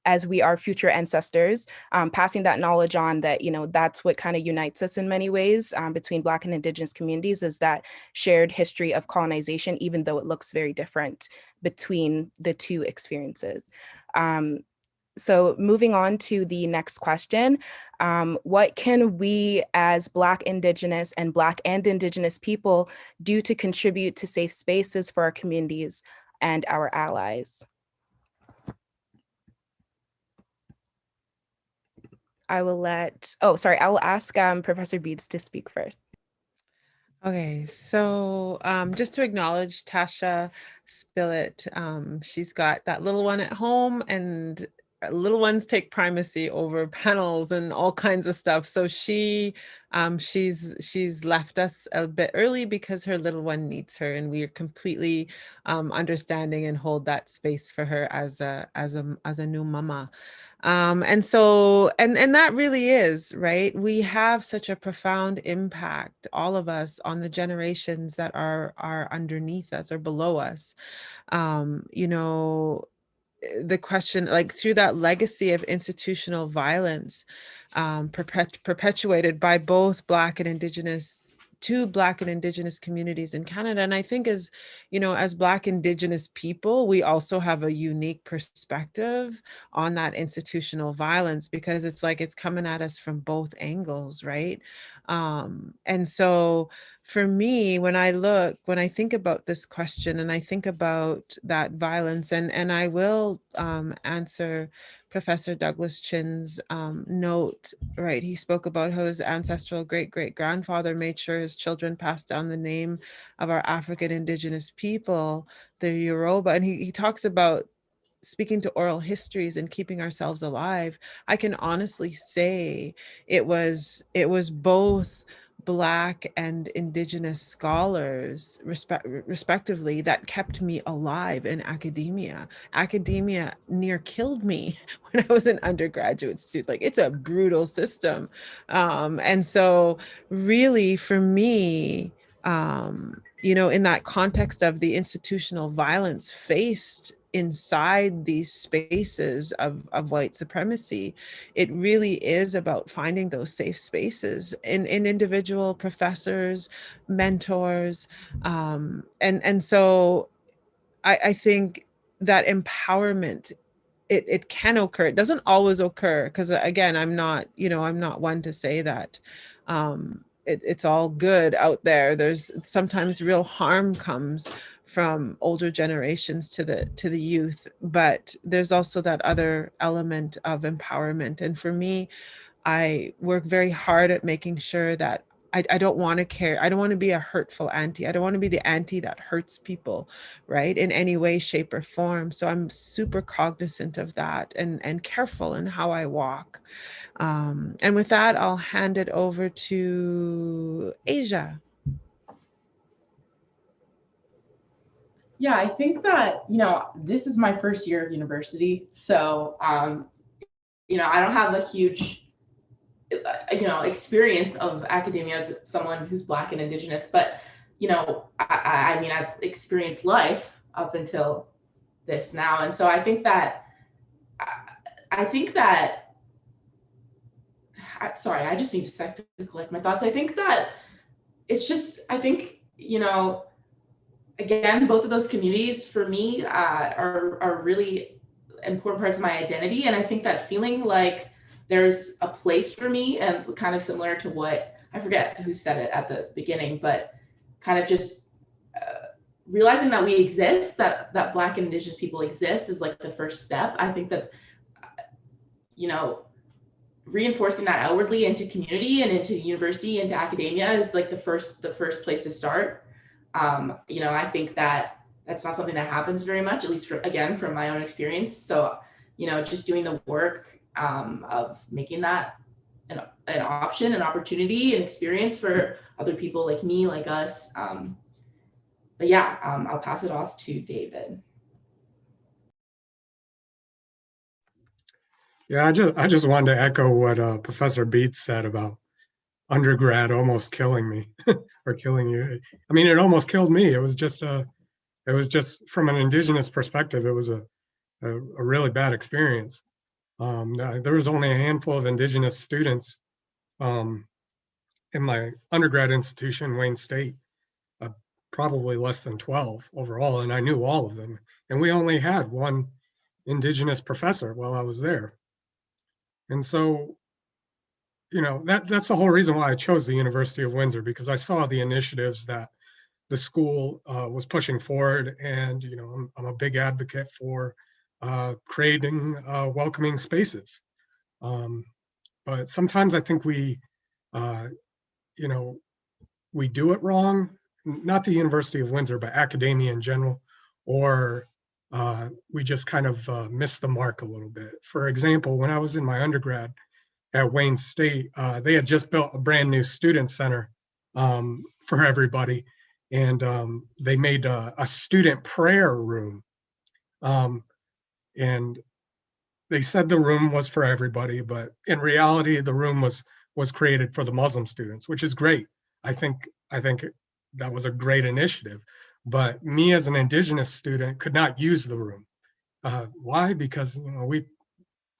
as we are future ancestors, passing that knowledge on, that, you know, that's what kind of unites us in many ways between Black and Indigenous communities, is that shared history of colonization, even though it looks very different between the two experiences. So moving on to the next question, what can we as Black, Indigenous, and Black and Indigenous people do to contribute to safe spaces for our communities and our allies? I will ask Professor Beeds to speak first. Okay, so just to acknowledge Tasha Spillett, she's got that little one at home, and little ones take primacy over panels and all kinds of stuff. So she's left us a bit early because her little one needs her, and we are completely understanding and hold that space for her as a new mama. And so, and that really is, right? We have such a profound impact, all of us, on the generations that are underneath us or below us. You know, the question, like through that legacy of institutional violence perpetuated by both Black and Indigenous, two Black and Indigenous communities in Canada. And I think as, you know, as Black Indigenous people, we also have a unique perspective on that institutional violence, because it's like it's coming at us from both angles, right? And so for me, when I think about this question and I think about that violence, and I will answer Professor Douglas Chin's note, right? He spoke about how his ancestral great-great-grandfather made sure his children passed down the name of our African Indigenous people, the Yoruba. And he talks about speaking to oral histories and keeping ourselves alive. I can honestly say it was both Black and Indigenous scholars, respectively, that kept me alive in academia. Academia near killed me when I was an undergraduate student. Like, it's a brutal system. And so really for me, you know, in that context of the institutional violence faced inside these spaces of white supremacy, it really is about finding those safe spaces in individual professors, mentors. And so I think that empowerment, it can occur. It doesn't always occur, because again, I'm not one to say that it's all good out there. There's sometimes real harm comes from older generations to the youth, but there's also that other element of empowerment. And for me, I work very hard at making sure that I don't want to care. I don't want to be a hurtful auntie. I don't want to be the auntie that hurts people, right, in any way, shape, or form. So I'm super cognizant of that and careful in how I walk. And with that, I'll hand it over to Asia. Yeah, I think that, you know, this is my first year of university. So, you know, I don't have a huge, you know, experience of academia as someone who's Black and Indigenous, but, you know, I mean, I've experienced life up until this now. And so I think that, sorry, I just need a sec to collect my thoughts. I think that it's just, I think, you know, again, both of those communities for me are really important parts of my identity. And I think that feeling like there's a place for me, and kind of similar to what, I forget who said it at the beginning, but kind of just realizing that we exist, that Black and Indigenous people exist is like the first step. I think that, you know, reinforcing that outwardly into community and into university, into academia is like the first place to start. You know, I think that that's not something that happens very much, at least again, from my own experience. So, you know, just doing the work of making that an option, an opportunity, an experience for other people like me, like us. But yeah, I'll pass it off to David. Yeah, I just wanted to echo what Professor Beeds said about undergrad almost killing me or killing you. I mean, it almost killed me. It was just from an Indigenous perspective, it was a really bad experience. There was only a handful of Indigenous students in my undergrad institution, Wayne State, probably less than 12 overall, and I knew all of them. And we only had one Indigenous professor while I was there. And so, you know, that's the whole reason why I chose the University of Windsor, because I saw the initiatives that the school was pushing forward. And, you know, I'm a big advocate for creating welcoming spaces. But sometimes I think we, you know, we do it wrong, not the University of Windsor, but academia in general, or we just kind of miss the mark a little bit. For example, when I was in my undergrad at Wayne State, they had just built a brand new student center for everybody. And they made a student prayer room. And they said the room was for everybody, but in reality, the room was created for the Muslim students, which is great. I think that was a great initiative. But me as an Indigenous student could not use the room. Why? Because, you know,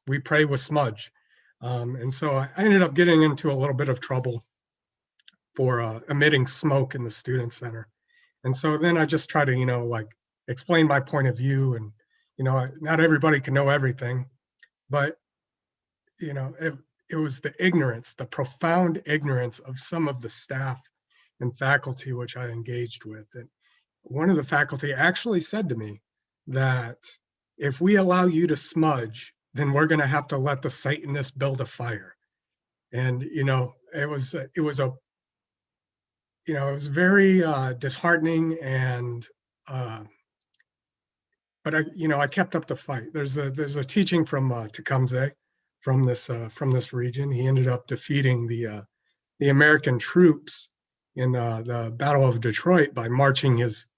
we pray with smudge. And so I ended up getting into a little bit of trouble for emitting smoke in the student center. And so then I just try to, you know, like explain my point of view. And, you know, not everybody can know everything, but, you know, it was the ignorance, the profound ignorance of some of the staff and faculty which I engaged with. And one of the faculty actually said to me that if we allow you to smudge, then we're going to have to let the Satanists build a fire. And, you know, it was very disheartening. And but I kept up the fight. There's a teaching from Tecumseh from this region. He ended up defeating the American troops in the Battle of Detroit by marching his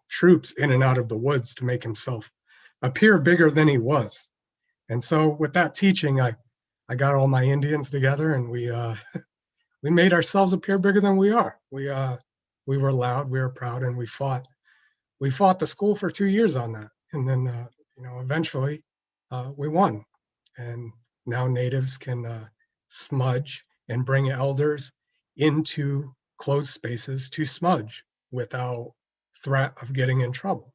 troops in and out of the woods to make himself appear bigger than he was. And so with that teaching, I got all my Indians together, and we made ourselves appear bigger than we are. We were loud, we were proud, and we fought the school for 2 years on that. And then, eventually we won. And now natives can smudge and bring elders into closed spaces to smudge without threat of getting in trouble.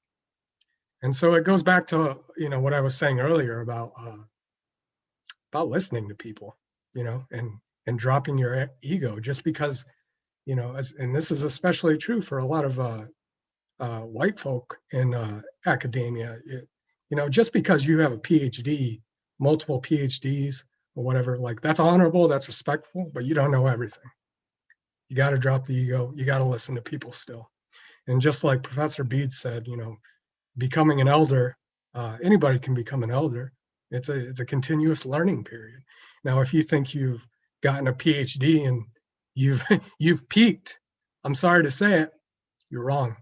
And so it goes back to, what I was saying earlier about listening to people, and dropping your ego, just because, and this is especially true for a lot of white folk in academia, just because you have a PhD, multiple PhDs or whatever, like that's honorable, that's respectful, but you don't know everything. You got to drop the ego. You got to listen to people still. And just like Professor Beeds said, becoming an elder, anybody can become an elder. It's a continuous learning period. Now, if you think you've gotten a PhD and you've peaked, I'm sorry to say it, you're wrong.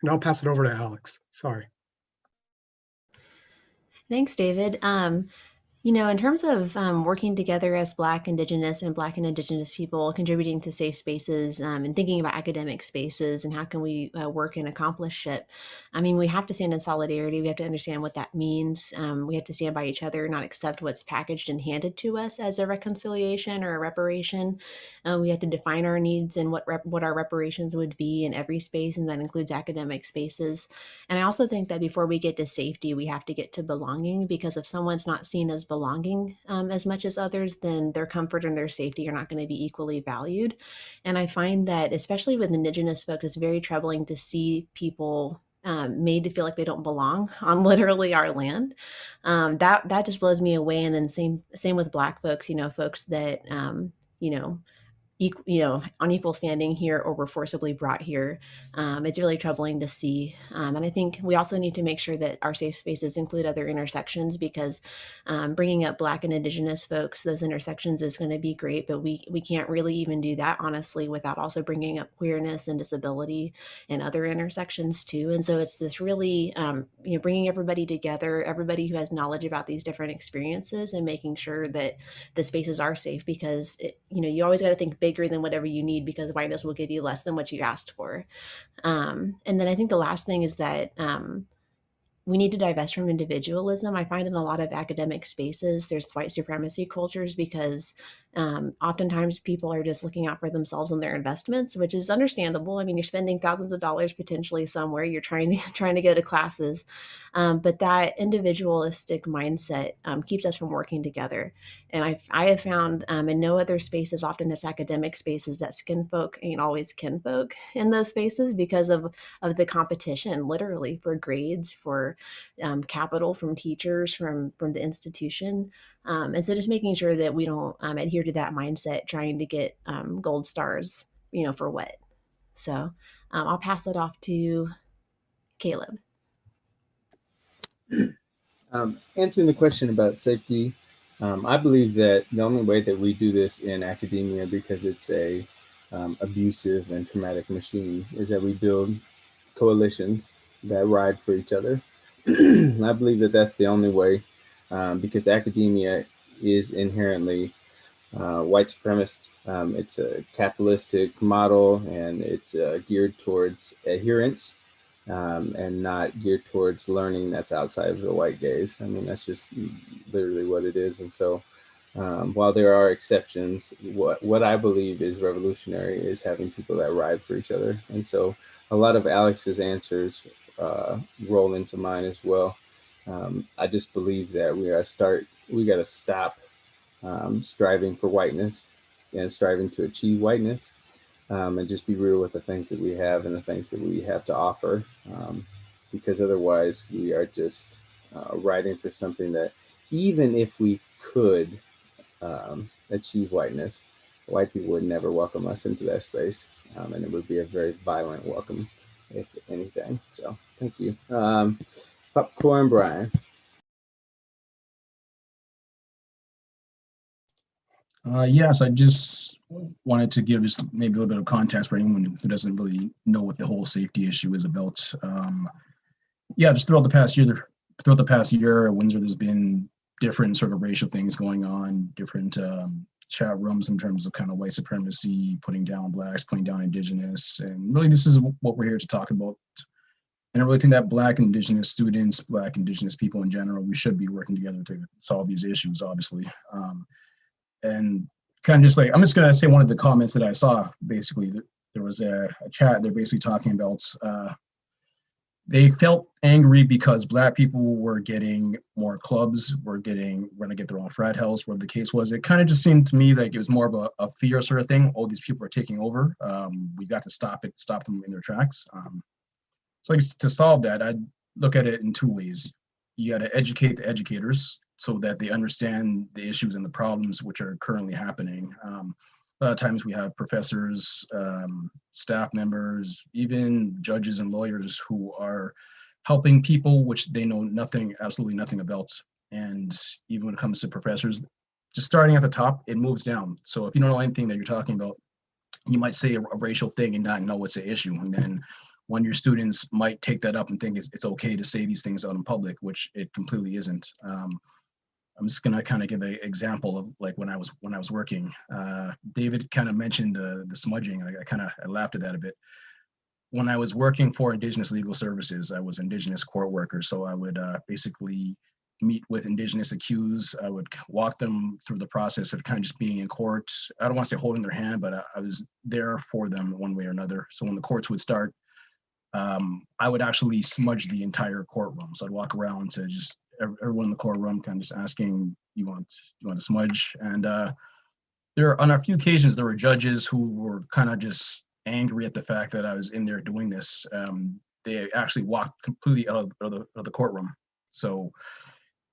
And I'll pass it over to Alex. Sorry. Thanks, David. You know, in terms of working together as Black, Indigenous, and Black and Indigenous people, contributing to safe spaces and thinking about academic spaces and how can we work and accomplish it. I mean, we have to stand in solidarity. We have to understand what that means. We have to stand by each other, not accept what's packaged and handed to us as a reconciliation or a reparation. We have to define our needs and what our reparations would be in every space, and that includes academic spaces. And I also think that before we get to safety, we have to get to belonging, because if someone's not seen as belonging as much as others, then their comfort and their safety are not going to be equally valued. And I find that, especially with Indigenous folks, it's very troubling to see people made to feel like they don't belong on literally our land. That just blows me away. And then same with Black folks, you know, folks that you know, on equal standing here or were forcibly brought here. It's really troubling to see. And I think we also need to make sure that our safe spaces include other intersections, because bringing up Black and Indigenous folks, those intersections is going to be great, but we can't really even do that, honestly, without also bringing up queerness and disability and other intersections too. And so it's this really, bringing everybody together, everybody who has knowledge about these different experiences, and making sure that the spaces are safe, because you always got to think bigger than whatever you need, because whiteness will give you less than what you asked for. And then I think the last thing is that we need to divest from individualism. I find in a lot of academic spaces, there's white supremacy cultures, because oftentimes people are just looking out for themselves and their investments, which is understandable. I mean, you're spending thousands of dollars potentially somewhere, you're trying to go to classes. But that individualistic mindset keeps us from working together. And I have found in no other spaces, often as academic spaces, that skin folk ain't always kinfolk in those spaces, because of the competition, literally, for grades, for capital from teachers, from the institution. And so just making sure that we don't adhere to that mindset, trying to get gold stars, for what. So I'll pass it off to Caleb. Answering the question about safety, I believe that the only way that we do this in academia, because it's a abusive and traumatic machine, is that we build coalitions that ride for each other. I believe that that's the only way, because academia is inherently white supremacist. It's a capitalistic model, and it's geared towards adherence, and not geared towards learning that's outside of the white gaze. I mean, that's just literally what it is. And so while there are exceptions, what I believe is revolutionary is having people that ride for each other. And so a lot of Alex's answers roll into mine as well. I just believe that we got to stop striving for whiteness and striving to achieve whiteness, and just be real with the things that we have and the things that we have to offer, because otherwise we are just writing for something that, even if we could achieve whiteness, white people would never welcome us into that space, and it would be a very violent welcome, if anything. So thank you. Popcorn Brian. Yes, I just wanted to give just maybe a little bit of context for anyone who doesn't really know what the whole safety issue is about. Just throughout the past year at Windsor, there's been different sort of racial things going on, different chat rooms in terms of kind of white supremacy, putting down Blacks, putting down Indigenous, and really this is what we're here to talk about. And I really think that Black Indigenous students, Black Indigenous people in general, we should be working together to solve these issues, obviously. And kind of just like, I'm just going to say one of the comments that I saw, basically, there was a chat, they're basically talking about, they felt angry because Black people were getting more clubs, were going to get their own frat house, whatever the case was. It kind of just seemed to me like it was more of a fear sort of thing. All these people are taking over. We got to stop them in their tracks. So to solve that, I'd look at it in two ways. You got to educate the educators so that they understand the issues and the problems which are currently happening. A lot of times we have professors, staff members, even judges and lawyers who are helping people which they know absolutely nothing about. And even when it comes to professors, just starting at the top, it moves down. So if you don't know anything that you're talking about, you might say a racial thing and not know it's an issue. And then when your students might take that up and think it's okay to say these things out in public, which it completely isn't. I'm just gonna kind of give an example of like when I was working. David kind of mentioned the smudging. I laughed at that a bit. When I was working for Indigenous Legal Services, I was Indigenous court worker. So I would basically meet with Indigenous accused. I would walk them through the process of kind of just being in court. I don't want to say holding their hand, but I was there for them one way or another. So when the courts would start, I would actually smudge the entire courtroom. So I'd walk around to just everyone in the courtroom, kind of just asking, you want to smudge? And there, on a few occasions, there were judges who were kind of just angry at the fact that I was in there doing this. They actually walked completely out of the courtroom. So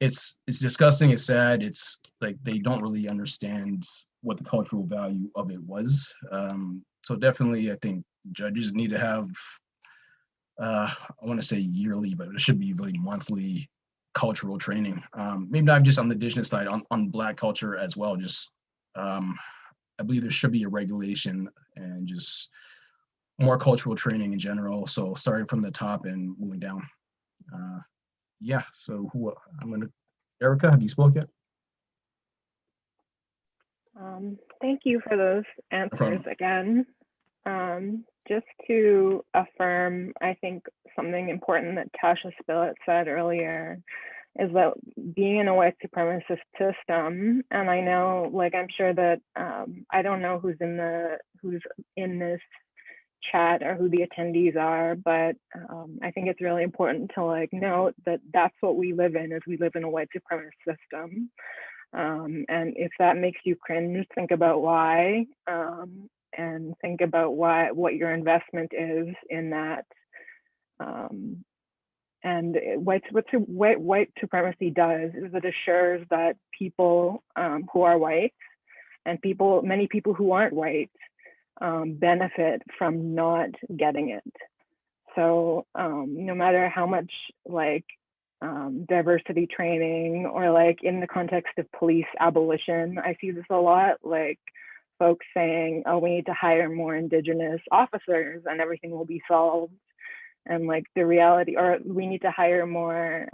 it's disgusting. It's sad. It's like they don't really understand what the cultural value of it was. So definitely, I think judges need to have, I want to say yearly, but it should be really monthly cultural training. Maybe not just on the Indigenous side, on Black culture as well. Just I believe there should be a regulation and just more cultural training in general. So starting from the top and moving down. Yeah, so Erica, have you spoke yet? Thank you for those answers again. Just to affirm, I think something important that Tasha Spillett said earlier is that being in a white supremacist system, and I know, like, I'm sure that I don't know who's in this chat or who the attendees are, but I think it's really important to like note that that's what we live in, is we live in a white supremacist system. And if that makes you cringe, think about why, and think about what your investment is in that. And what white supremacy does is it assures that people who are white and many people who aren't white benefit from not getting it. So no matter how much like diversity training or like in the context of police abolition, I see this a lot, like folks saying, oh, we need to hire more Indigenous officers and everything will be solved. And like the reality, or we need to hire more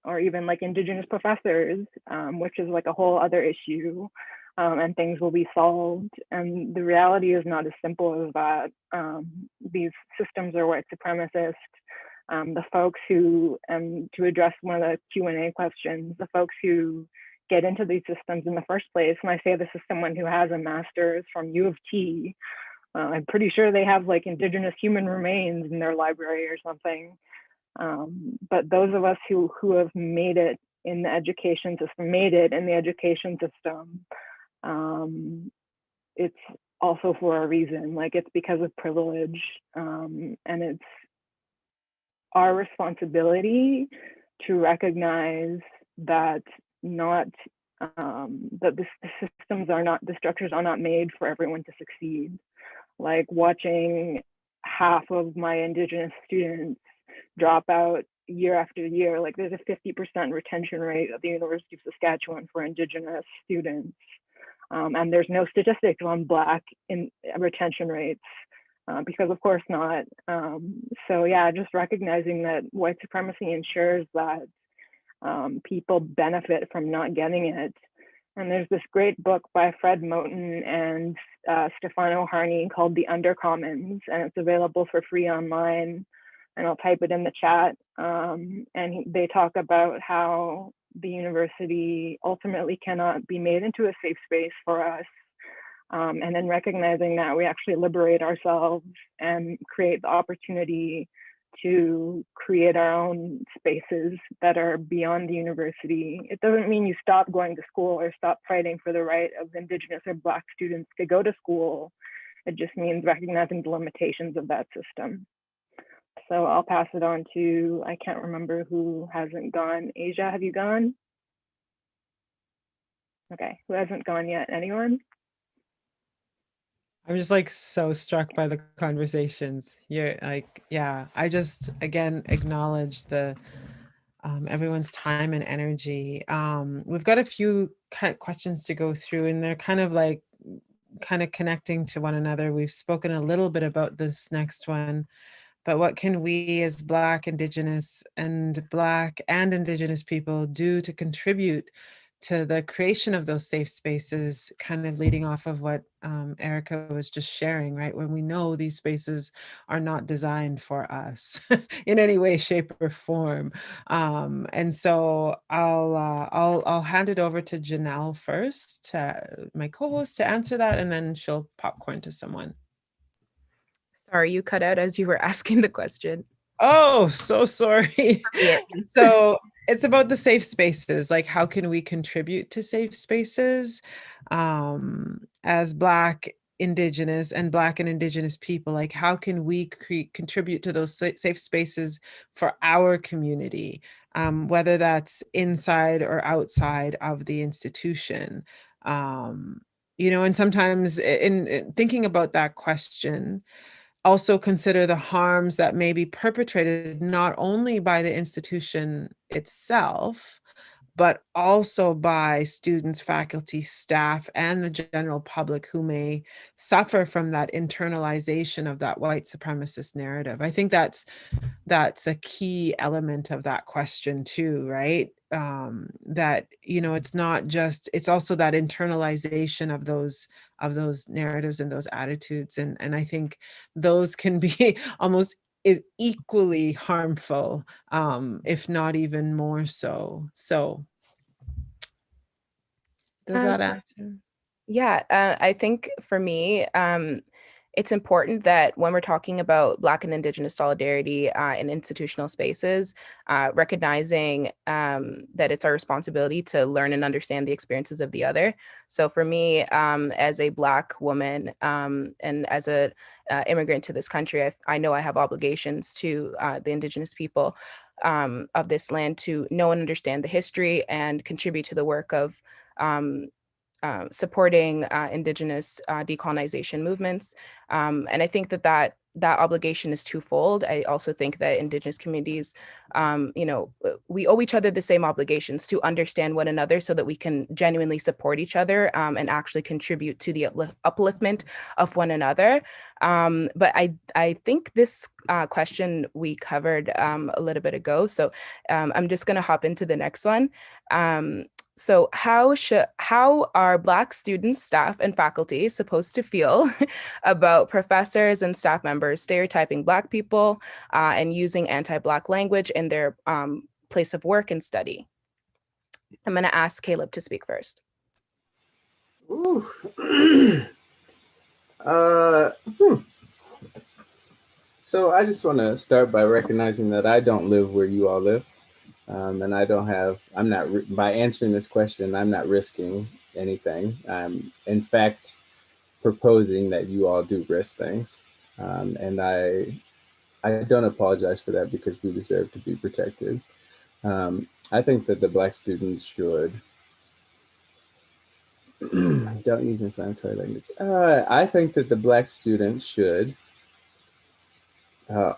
or even like Indigenous professors, which is like a whole other issue, and things will be solved. And the reality is not as simple as that. These systems are white supremacist. The folks who, to address one of the Q&A questions, the folks who get into these systems in the first place, and I say this as someone who has a master's from U of T, I'm pretty sure they have like Indigenous human remains in their library or something. But those of us who have made it in the education system, it's also for a reason. Like it's because of privilege, and it's our responsibility to recognize that the systems are not, the structures are not made for everyone to succeed. Like watching half of my Indigenous students drop out year after year, like there's a 50% retention rate at the University of Saskatchewan for Indigenous students. And there's no statistics on Black in retention rates, because of course not. So yeah, just recognizing that white supremacy ensures that people benefit from not getting it. And there's this great book by Fred Moten and Stefano Harney called The Undercommons, and it's available for free online. And I'll type it in the chat. And they talk about how the university ultimately cannot be made into a safe space for us. And then recognizing that we actually liberate ourselves and create the opportunity to create our own spaces that are beyond the university. It doesn't mean you stop going to school or stop fighting for the right of Indigenous or Black students to go to school. It just means recognizing the limitations of that system. So I'll pass it on to, I can't remember who hasn't gone. Asia, have you gone? Okay, who hasn't gone yet? Anyone? I'm just like so struck by the conversations. You're like, yeah, I just again acknowledge the everyone's time and energy. We've got a few questions to go through, and they're kind of connecting to one another. We've spoken a little bit about this next one, but what can we as Black, Indigenous, and Black and Indigenous people do to contribute to the creation of those safe spaces, kind of leading off of what Erica was just sharing, right? When we know these spaces are not designed for us in any way, shape, or form. And so I'll hand it over to Janelle first, my co-host, to answer that, and then she'll popcorn to someone. Sorry, you cut out as you were asking the question. Oh, so sorry. Yeah. So it's about the safe spaces. Like, how can we contribute to safe spaces as Black, Indigenous, and Black and Indigenous people? Like, how can we contribute to those safe spaces for our community, whether that's inside or outside of the institution? And sometimes in thinking about that question, also consider the harms that may be perpetrated not only by the institution itself, but also by students, faculty, staff, and the general public who may suffer from that internalization of that white supremacist narrative. I think that's a key element of that question too, right? That, it's not just, it's also that internalization of those narratives and those attitudes. And I think those can be almost is equally harmful, if not even more so. So does that answer? Yeah, I think for me, it's important that when we're talking about Black and Indigenous solidarity in institutional spaces, recognizing that it's our responsibility to learn and understand the experiences of the other. So for me, as a Black woman and as a immigrant to this country, I know I have obligations to the Indigenous people of this land to know and understand the history and contribute to the work of supporting Indigenous decolonization movements. And I think that obligation is twofold. I also think that Indigenous communities, we owe each other the same obligations to understand one another so that we can genuinely support each other and actually contribute to the upliftment of one another. But I think this question we covered a little bit ago. So I'm just going to hop into the next one. So how are Black students, staff, and faculty supposed to feel about professors and staff members stereotyping Black people and using anti-Black language in their place of work and study? I'm going to ask Caleb to speak first. Ooh. So I just want to start by recognizing that I don't live where you all live. And by answering this question, I'm not risking anything. I'm, in fact, proposing that you all do risk things. And I don't apologize for that because we deserve to be protected. I think that the Black students should, don't use inflammatory language. I think that the Black students should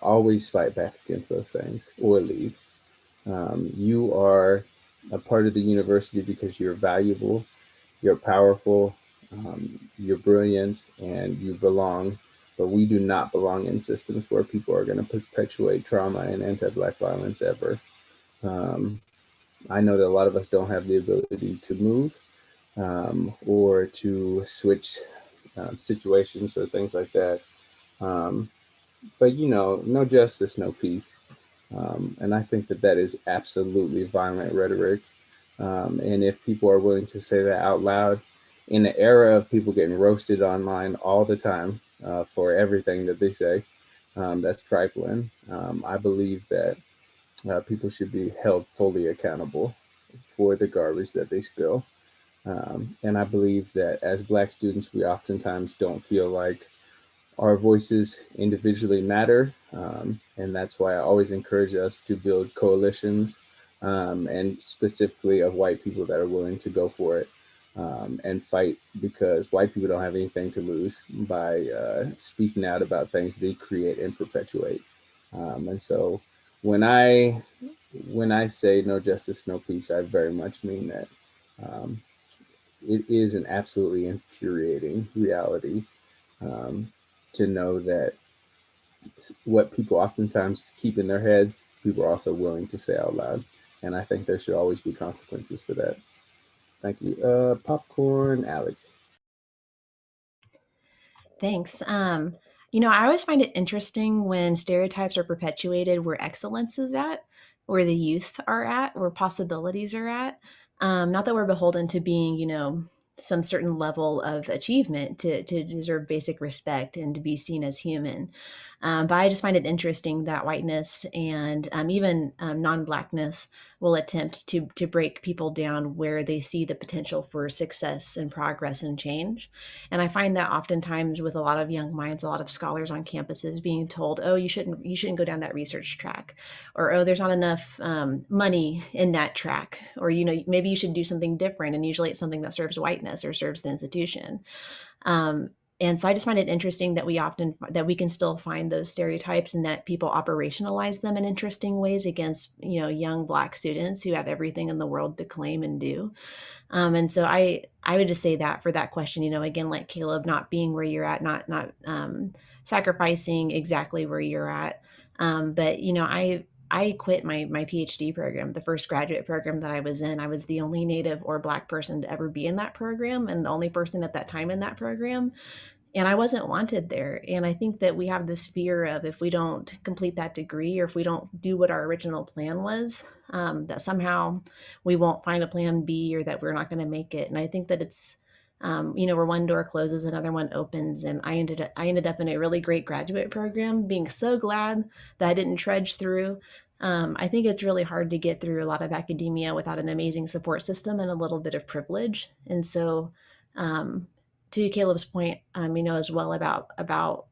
always fight back against those things or leave. You are a part of the university because you're valuable, you're powerful, you're brilliant, and you belong. But we do not belong in systems where people are going to perpetuate trauma and anti-Black violence ever. I know that a lot of us don't have the ability to move or to switch situations or things like that. But no justice, no peace. And I think that is absolutely violent rhetoric. And if people are willing to say that out loud, in the era of people getting roasted online all the time for everything that they say, that's trifling. I believe that people should be held fully accountable for the garbage that they spill. And I believe that as Black students, we oftentimes don't feel like our voices individually matter. And that's why I always encourage us to build coalitions and specifically of white people that are willing to go for it and fight, because white people don't have anything to lose by speaking out about things they create and perpetuate. And so when I say no justice, no peace, I very much mean that. It is an absolutely infuriating reality to know that what people oftentimes keep in their heads, people are also willing to say out loud. And I think there should always be consequences for that. Thank you. Popcorn, Alex. Thanks. I always find it interesting when stereotypes are perpetuated where excellence is at, where the youth are at, where possibilities are at. Not that we're beholden to being, some certain level of achievement to deserve basic respect and to be seen as human. But I just find it interesting that whiteness and even non-Blackness will attempt to break people down where they see the potential for success and progress and change. And I find that oftentimes with a lot of young minds, a lot of scholars on campuses being told, oh, you shouldn't go down that research track, or oh, there's not enough money in that track, or maybe you should do something different. And usually it's something that serves whiteness or serves the institution. And so I just find it interesting that we can still find those stereotypes and that people operationalize them in interesting ways against, young Black students who have everything in the world to claim and do. And so I would just say that for that question, again, like Caleb, not being where you're at, not sacrificing exactly where you're at. But, I quit my PhD program, the first graduate program that I was in. I was the only Native or Black person to ever be in that program and the only person at that time in that program. And I wasn't wanted there. And I think that we have this fear of if we don't complete that degree or if we don't do what our original plan was, that somehow we won't find a plan B or that we're not going to make it. And I think that it's, where one door closes, another one opens. And I ended up in a really great graduate program, being so glad that I didn't trudge through. I think it's really hard to get through a lot of academia without an amazing support system and a little bit of privilege. And so, to Caleb's point, as well about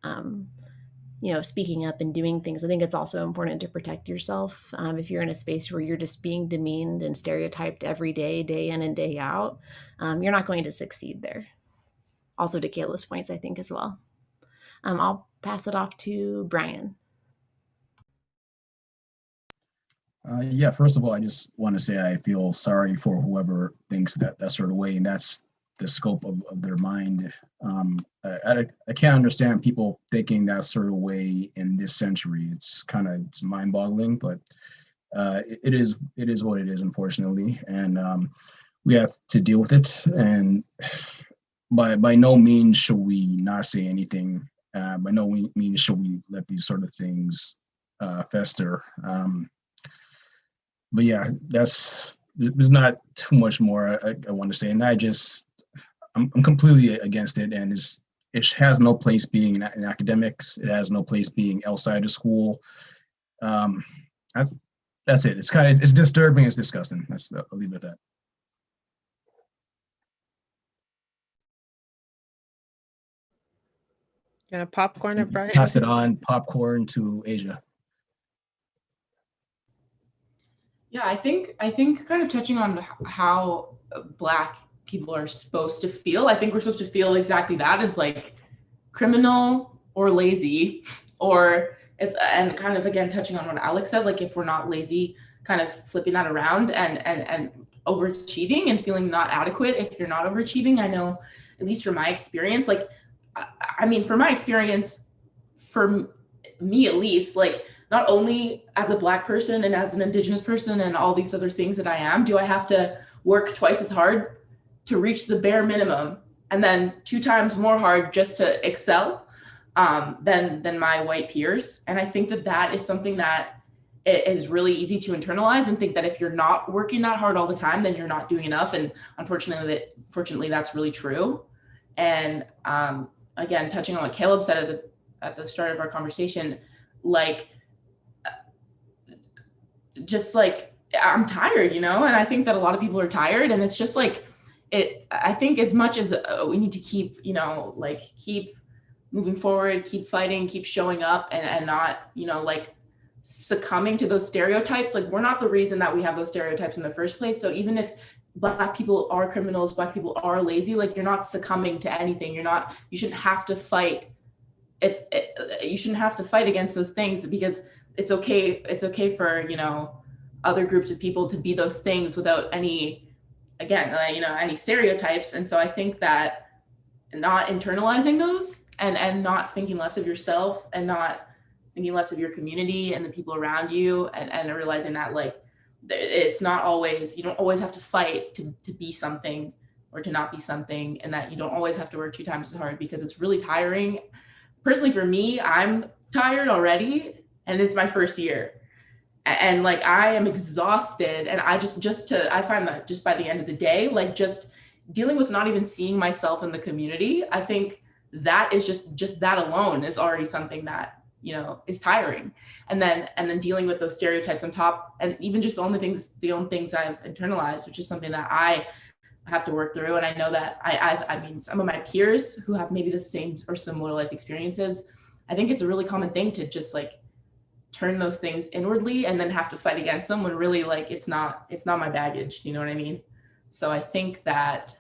speaking up and doing things, I think it's also important to protect yourself. If you're in a space where you're just being demeaned and stereotyped every day, day in and day out, you're not going to succeed there. Also to Caleb's points, I think as well. I'll pass it off to Brian. Yeah, first of all, I just want to say I feel sorry for whoever thinks that sort of way, and that's the scope of their mind. I can't understand people thinking that sort of way in this century. It's mind-boggling, but it is what it is, unfortunately, and we have to deal with it. And by no means should we not say anything. By no means should we let these sort of things fester. But yeah, there's not too much more I want to say, and I'm completely against it, and it has no place being in academics. It has no place being outside of school. That's it. It's disturbing. It's disgusting. I'll leave it at that. You want a popcorn or Brian? Pass it on, popcorn to Asia. Yeah, I think kind of touching on how Black people are supposed to feel. I think we're supposed to feel exactly that, as like criminal or lazy, or and kind of again touching on what Alex said, like if we're not lazy, kind of flipping that around and overachieving and feeling not adequate if you're not overachieving. I know, at least from my experience, like for my experience, for me at least, like not only as a Black person and as an Indigenous person and all these other things that I am, do I have to work twice as hard to reach the bare minimum and then 2 times more hard just to excel than my white peers. And I think that is something that it is really easy to internalize and think that if you're not working that hard all the time, then you're not doing enough. And fortunately, that's really true. And again, touching on what Caleb said at the start of our conversation, like, just like, I'm tired, and I think that a lot of people are tired, and it's just like, I think as much as we need to keep, keep moving forward, keep fighting, keep showing up and not, succumbing to those stereotypes. Like, we're not the reason that we have those stereotypes in the first place. So even if Black people are criminals, Black people are lazy, like, you're not succumbing to anything. You shouldn't have to fight you shouldn't have to fight against those things, because it's okay for, other groups of people to be those things without any stereotypes. And so I think that not internalizing those and not thinking less of yourself and not thinking less of your community and the people around you, and realizing that like it's not always, you don't always have to fight to be something or to not be something, and that you don't always have to work 2 times as hard, because it's really tiring. Personally, for me, I'm tired already, and it's my first year. And like, I am exhausted, and I I find that just by the end of the day, like just dealing with not even seeing myself in the community, I think that is just that alone is already something that, you know, is tiring. And then dealing with those stereotypes on top, and even just the only things I've internalized, which is something that I have to work through. And I know that I mean, some of my peers who have maybe the same or similar life experiences, I think it's a really common thing to just like turn those things inwardly and then have to fight against them, when really like it's not my baggage, you know what I mean? So I think that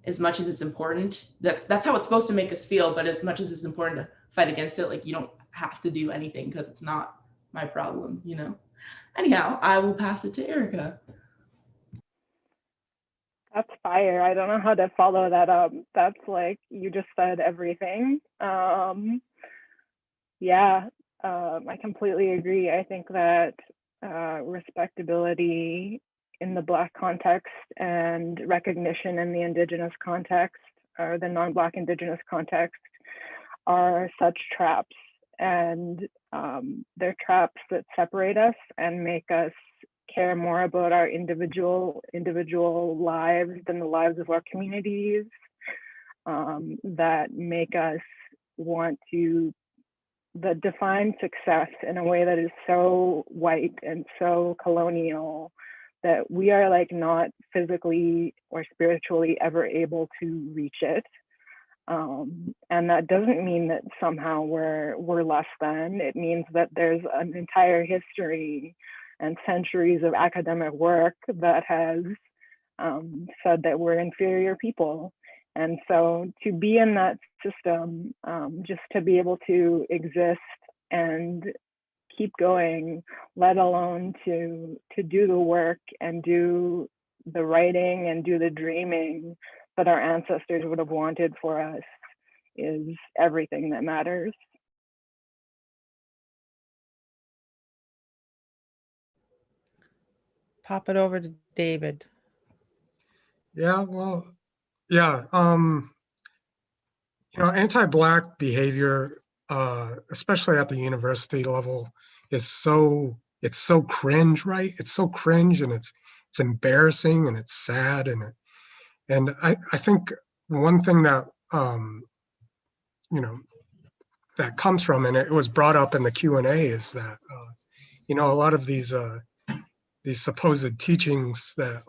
as much as it's important, that's how it's supposed to make us feel, but as much as it's important to fight against it, like you don't have to do anything because it's not my problem, you know? Anyhow, I will pass it to Erica. That's fire. I don't know how to follow that up. That's like, you just said everything. Yeah, I completely agree. I think that respectability in the Black context and recognition in the Indigenous context, or the non-Black Indigenous context, are such traps. And they're traps that separate us and make us care more about our individual lives than the lives of our communities, that make us want to define success in a way that is so white and so colonial that we are like not physically or spiritually ever able to reach it. And that doesn't mean that somehow we're less than. It means that there's an entire history and centuries of academic work that has said that we're inferior people. And so to be in that system, just to be able to exist and keep going, let alone to do the work and do the writing and do the dreaming that our ancestors would have wanted for us, is everything that matters. Pop it over to David. Yeah, well, yeah. You know, anti-Black behavior, especially at the university level, is it's so cringe, right? It's so cringe, and it's embarrassing, and it's sad, and I think one thing that you know, that comes from, and it was brought up in the Q&A, is that you know, a lot of these supposed teachings that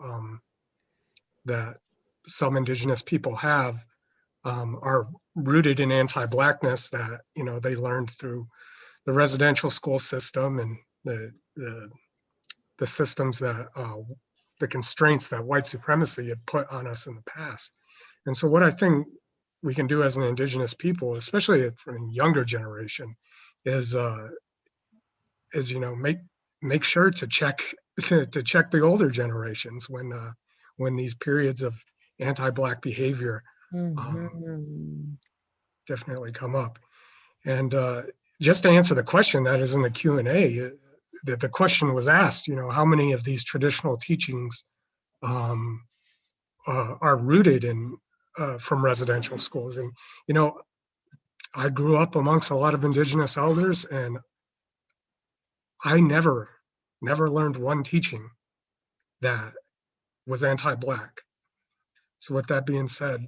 that some Indigenous people have are rooted in anti-Blackness that, you know, they learned through the residential school system and the systems that the constraints that white supremacy had put on us in the past. And so what I think we can do as an Indigenous people, especially from a younger generation, is you know, make sure to check the older generations when these periods of anti-Black behavior definitely come up. And just to answer the question that is in the Q&A, that the question was asked, you know, how many of these traditional teachings are rooted in from residential schools? And, you know, I grew up amongst a lot of Indigenous elders, and I never learned one teaching that was anti-Black. So with that being said,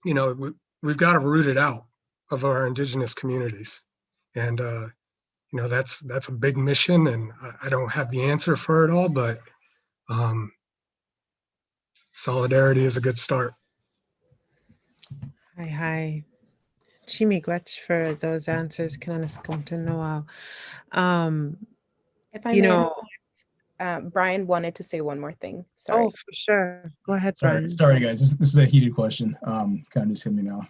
you know, we've got to root it out of our Indigenous communities. And, you know, that's a big mission, and I don't have the answer for it all, but solidarity is a good start. Hi. Chimigwech for those answers. If I You may, know, Brian wanted to say one more thing. Sorry. oh, for sure. Go ahead, Brian. Sorry guys, this is a heated question. Kind of just hit me now.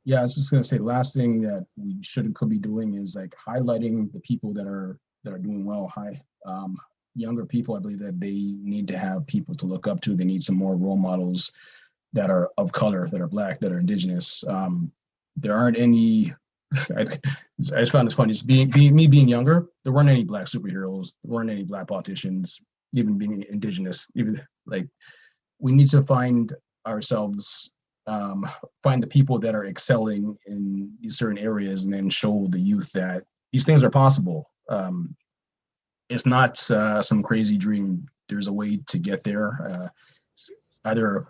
Yeah, I was just gonna say, last thing that we should and could be doing is like highlighting the people that are doing well. Younger people, I believe that they need to have people to look up to. They need some more role models that are of color, that are Black, that are Indigenous. There aren't any I just found this funny. Just being younger, there weren't any Black superheroes, there weren't any Black politicians, even being Indigenous. Even like we need to find ourselves, find the people that are excelling in these certain areas, and then show the youth that these things are possible. It's not some crazy dream. There's a way to get there. Either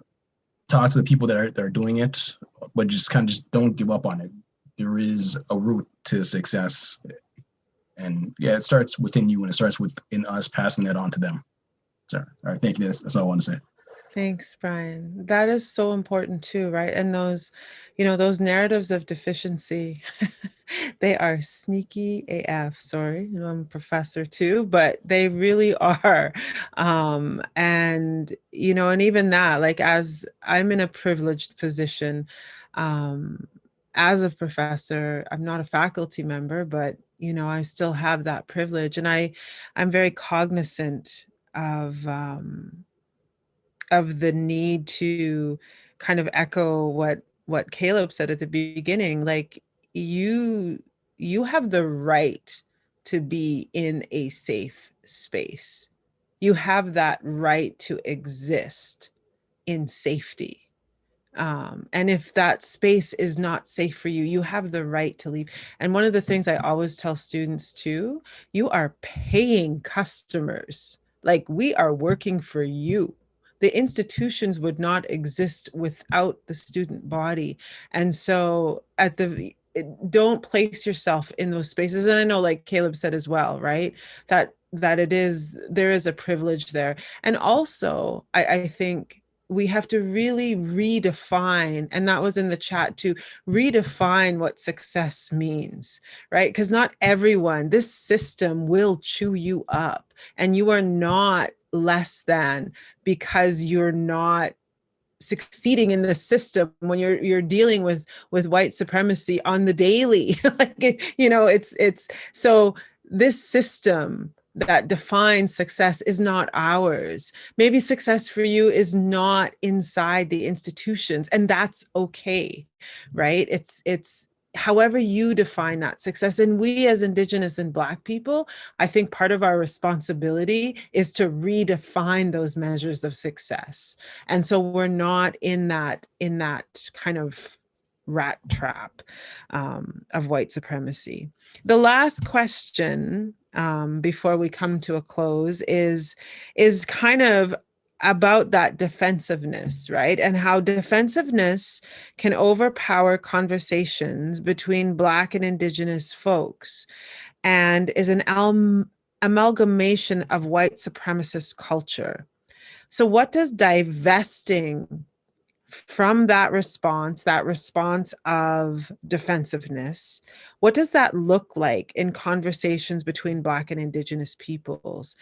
talk to the people that are doing it, but just don't give up on it. There is a route to success, and yeah, it starts within you, and it starts within us passing that on to them. So, all right, thank you. That's all I want to say. Thanks, Brian. That is so important too, right? And those, those narratives of deficiency, they are sneaky AF. Sorry, I'm a professor too, but they really are. And, and even that, like, as I'm in a privileged position, as a professor, I'm not a faculty member, but, I still have that privilege. And I'm very cognizant of the need to kind of echo what Caleb said at the beginning. Like, you have the right to be in a safe space. You have that right to exist in safety. And if that space is not safe for you, you have the right to leave. And one of the things I always tell students too, you are paying customers. Like, we are working for you. The institutions would not exist without the student body. And so don't place yourself in those spaces. And I know, like Caleb said as well, right? That there is a privilege there. And also, I think we have to really redefine, and that was in the chat too, redefine what success means, right? Because not everyone, this system will chew you up, and you are not less than because you're not succeeding in the system when you're dealing with white supremacy on the daily. Like, it's so this system that defines success is not ours. Maybe success for you is not inside the institutions, and that's okay, right? It's however you define that success. And we as Indigenous and Black people, I think part of our responsibility is to redefine those measures of success. And so we're not in that kind of rat trap of white supremacy. The last question before we come to a close is kind of about that defensiveness, right? And how defensiveness can overpower conversations between Black and Indigenous folks, and is an amalgamation of white supremacist culture. So what does divesting from that response of defensiveness, what does that look like in conversations between Black and Indigenous peoples?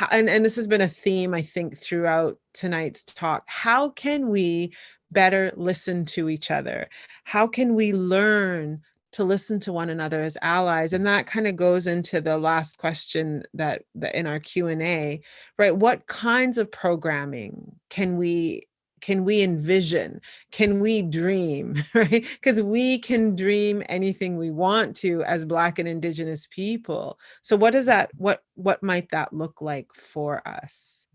And this has been a theme, I think, throughout tonight's talk. How can we better listen to each other? How can we learn to listen to one another as allies? And that kind of goes into the last question that in our Q&A, right? What kinds of programming can we envision? Can we dream, right? Because we can dream anything we want to as Black and Indigenous people. So what might that look like for us?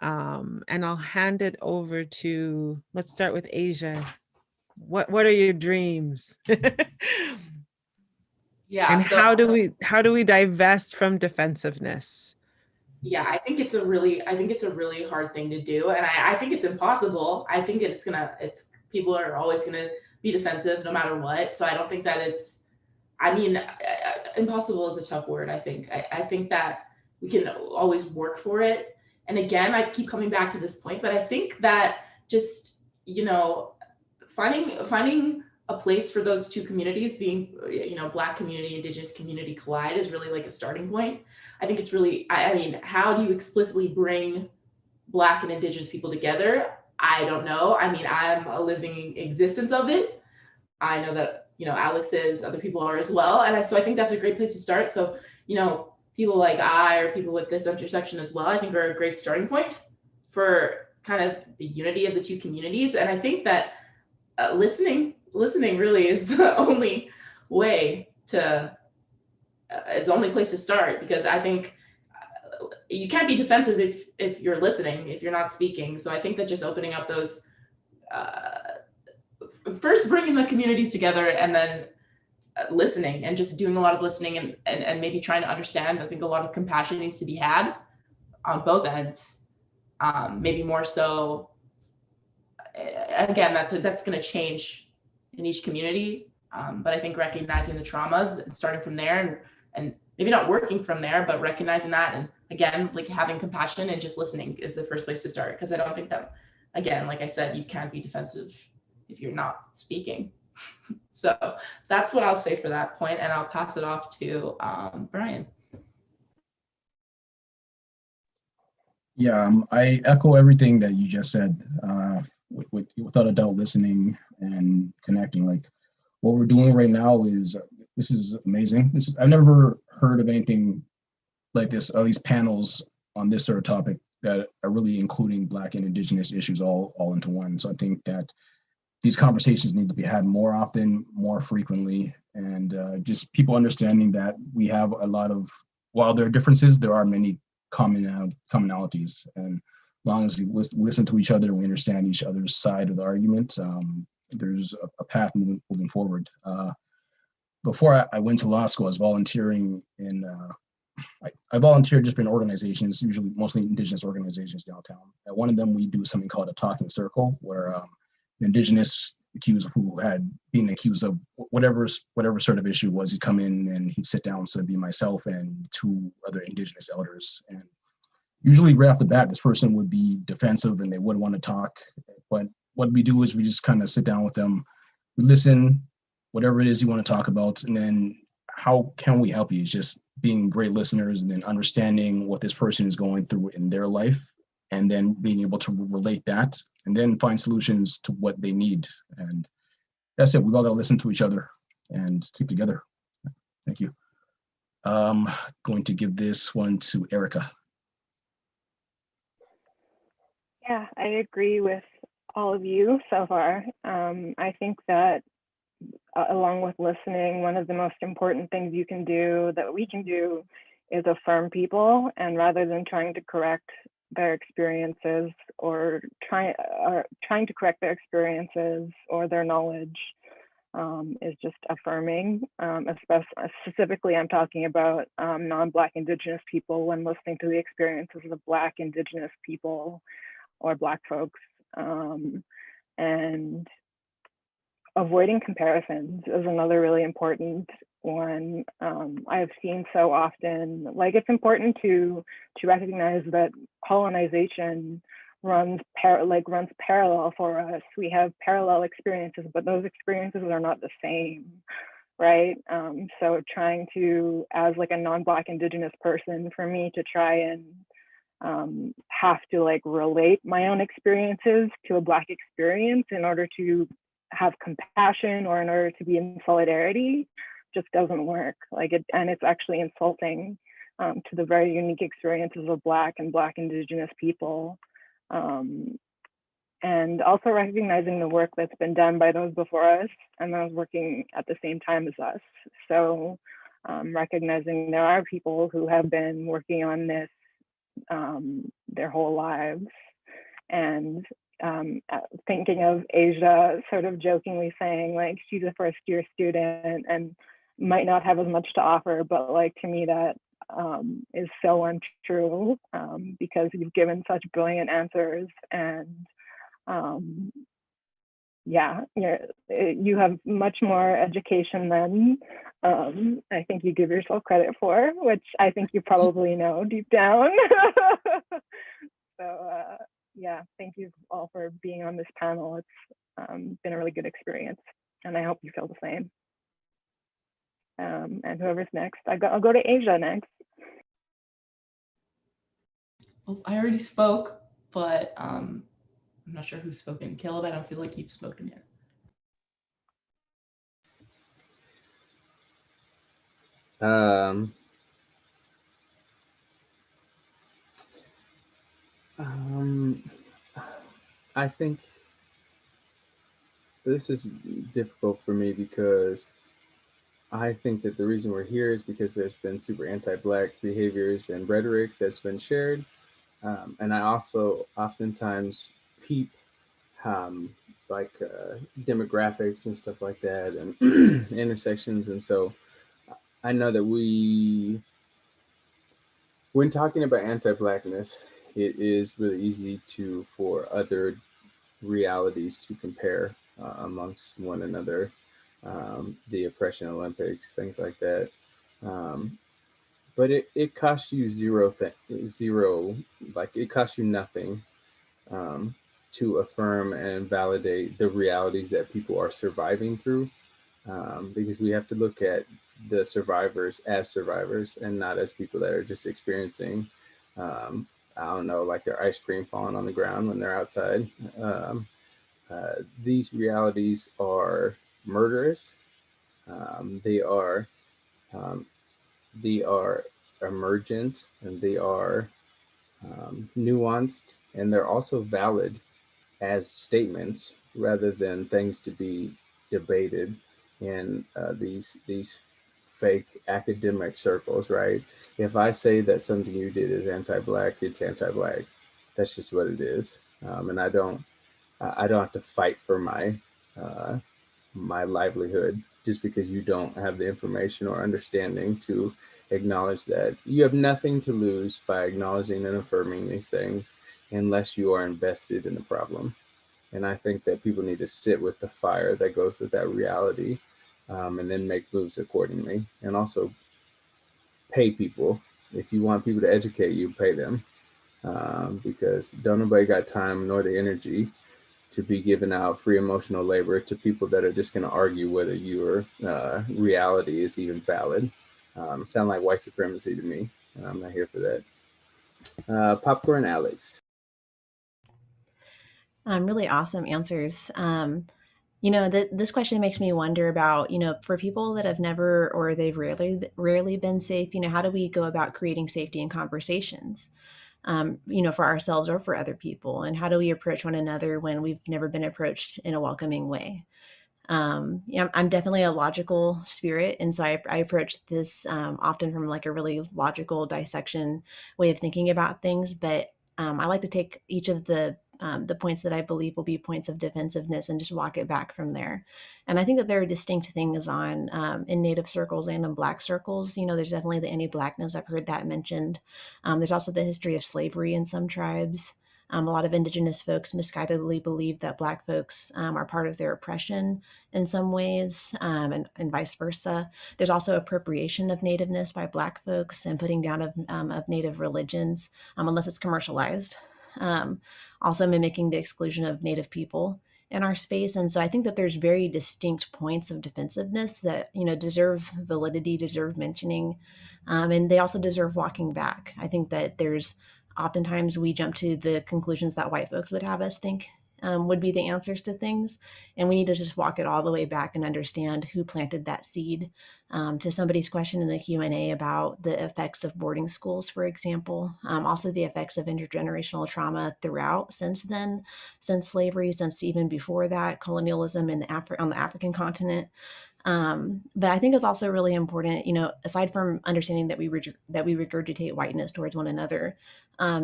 And I'll hand it over to, let's start with Asia. What are your dreams? Yeah. And how do we divest from defensiveness? Yeah, I think it's a really hard thing to do. And I think it's impossible. I think people are always gonna be defensive no matter what. So I don't think that impossible is a tough word. I think that we can always work for it. And again, I keep coming back to this point, but I think that just, finding a place for those two communities being, Black community, Indigenous community collide is really like a starting point. I think it's really, how do you explicitly bring Black and Indigenous people together? I don't know. I'm a living existence of it. I know that, Alex is, other people are as well. And so I think that's a great place to start. So, people like or people with this intersection as well, I think are a great starting point for kind of the unity of the two communities. And I think that listening really is the only way to, it's the only place to start, because I think you can't be defensive if you're listening, if you're not speaking. So I think that just opening up those, first bringing the communities together, and then listening, and just doing a lot of listening, and maybe trying to understand. I think a lot of compassion needs to be had on both ends. Maybe more so, again, that's going to change in each community. But I think recognizing the traumas and starting from there, and maybe not working from there, but recognizing that, and again, like having compassion and just listening is the first place to start. Because I don't think that, again, like I said, you can't be defensive if you're not speaking. So that's what I'll say for that point, and I'll pass it off to Brian. Yeah, I echo everything that you just said. Without a doubt, listening and connecting. Like what we're doing right now this is amazing. I've never heard of anything like this, or these panels on this sort of topic that are really including Black and Indigenous issues all into one. So I think that these conversations need to be had more often, more frequently, and just people understanding that we have a lot of, while there are differences, there are many commonalities. And as long as we listen to each other and we understand each other's side of the argument, there's a path moving forward. Before I went to law school, I was volunteering in, I volunteered just in organizations, usually mostly Indigenous organizations downtown. At one of them, we do something called a talking circle, where Indigenous accused who had been accused of whatever sort of issue was, he'd come in and he'd sit down. So it'd be myself and two other Indigenous elders. And usually right off the bat, this person would be defensive and they wouldn't want to talk. But what we do is we just kind of sit down with them, we listen, whatever it is you want to talk about, and then how can we help you? It's just being great listeners, and then understanding what this person is going through in their life, and then being able to relate that, and then find solutions to what they need. And that's it. We've all got to listen to each other and keep together. Thank you. Going to give this one to Erica. Yeah, I agree with all of you so far. I think that along with listening, one of the most important things you can do, that we can do, is affirm people, and rather than trying to correct their experiences or trying to correct their experiences or their knowledge, is just affirming. Specifically, I'm talking about non-Black Indigenous people when listening to the experiences of Black Indigenous people or Black folks, and avoiding comparisons is another really important one. I've seen so often, like, it's important to recognize that colonization runs parallel for us. We have parallel experiences, but those experiences are not the same, right? So trying to, as like a non-Black Indigenous person, for me to try and have to like relate my own experiences to a Black experience in order to have compassion or in order to be in solidarity just doesn't work. And it's actually insulting to the very unique experiences of Black and Black Indigenous people. And also recognizing the work that's been done by those before us and those working at the same time as us. So recognizing there are people who have been working on this their whole lives, and thinking of Asia sort of jokingly saying, like, she's a first year student and might not have as much to offer, but like, to me that is so untrue, because you've given such brilliant answers, and yeah, you have much more education than I think you give yourself credit for, which I think you probably know deep down. So yeah, thank you all for being on this panel. It's been a really good experience, and I hope you feel the same. And whoever's next, I'll go to Asia next. Oh, I already spoke, but I'm not sure who's spoken. Caleb, I don't feel like you've spoken yet. I think this is difficult for me because I think that the reason we're here is because there's been super anti-Black behaviors and rhetoric that's been shared. And I also oftentimes peep like demographics and stuff like that and intersections. And so I know that when talking about anti-Blackness, it is really easy for other realities to compare amongst one another. The oppression Olympics, things like that. Um, but it costs you zero, like it costs you nothing um, to affirm and validate the realities that people are surviving through. Because we have to look at the survivors as survivors and not as people that are just experiencing, um, I don't know, like their ice cream falling on the ground when they're outside. These realities are murderous. Um, they are um, they are emergent and they are nuanced, and they're also valid as statements rather than things to be debated in these fake academic circles, right? If I say that something you did is anti-Black, it's anti-Black. That's just what it is, and I don't have to fight for uh, my livelihood just because you don't have the information or understanding to acknowledge that. You have nothing to lose by acknowledging and affirming these things unless you are invested in the problem. And I think that people need to sit with the fire that goes with that reality, and then make moves accordingly. And also pay people. If you want people to educate you, pay them, because don't nobody got time nor the energy to be giving out free emotional labor to people that are just going to argue whether your reality is even valid. Sound like white supremacy to me, and I'm not here for that. Popcorn Alex. Really awesome answers. This question makes me wonder about, for people that have never or they've rarely been safe, how do we go about creating safety in conversations, for ourselves or for other people? And how do we approach one another when we've never been approached in a welcoming way? I'm definitely a logical spirit. And so I approach this often from like a really logical dissection way of thinking about things. But I like to take each of the points that I believe will be points of defensiveness and just walk it back from there. And I think that there are distinct things on in Native circles and in Black circles. There's definitely the anti-Blackness. I've heard that mentioned. There's also the history of slavery in some tribes. A lot of Indigenous folks misguidedly believe that Black folks are part of their oppression in some ways, and vice versa. There's also appropriation of nativeness by Black folks and putting down of Native religions, unless it's commercialized. Um, Also mimicking the exclusion of Native people in our space. And so I think that there's very distinct points of defensiveness that, deserve validity, deserve mentioning, and they also deserve walking back. I think that there's oftentimes we jump to the conclusions that white folks would have us think would be the answers to things. And we need to just walk it all the way back and understand who planted that seed. To somebody's question in the Q&A about the effects of boarding schools, for example, also the effects of intergenerational trauma throughout since then, since slavery, since even before that, colonialism on the African continent. But I think it's also really important, aside from understanding that we regurgitate whiteness towards one another,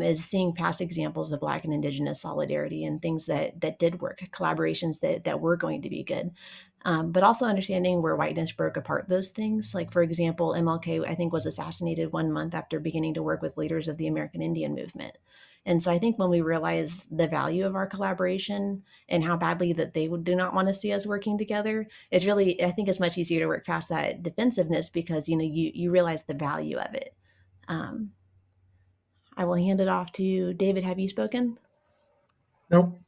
is seeing past examples of Black and Indigenous solidarity and things that did work, collaborations that were going to be good. But also understanding where whiteness broke apart those things. Like, for example, MLK, I think, was assassinated 1 month after beginning to work with leaders of the American Indian movement. And so I think when we realize the value of our collaboration and how badly that they do not want to see us working together, it's really, I think it's much easier to work past that defensiveness because, you realize the value of it. I will hand it off to David. Have you spoken? Nope.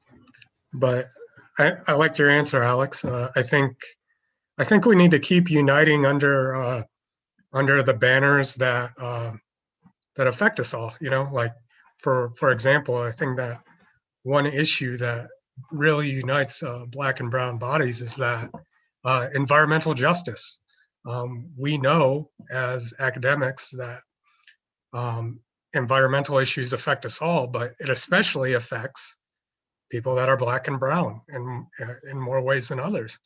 But I liked your answer, Alex. I think we need to keep uniting under the banners that affect us all. Like for example, I think that one issue that really unites Black and brown bodies is that environmental justice. We know as academics that environmental issues affect us all, but it especially affects people that are Black and brown in more ways than others.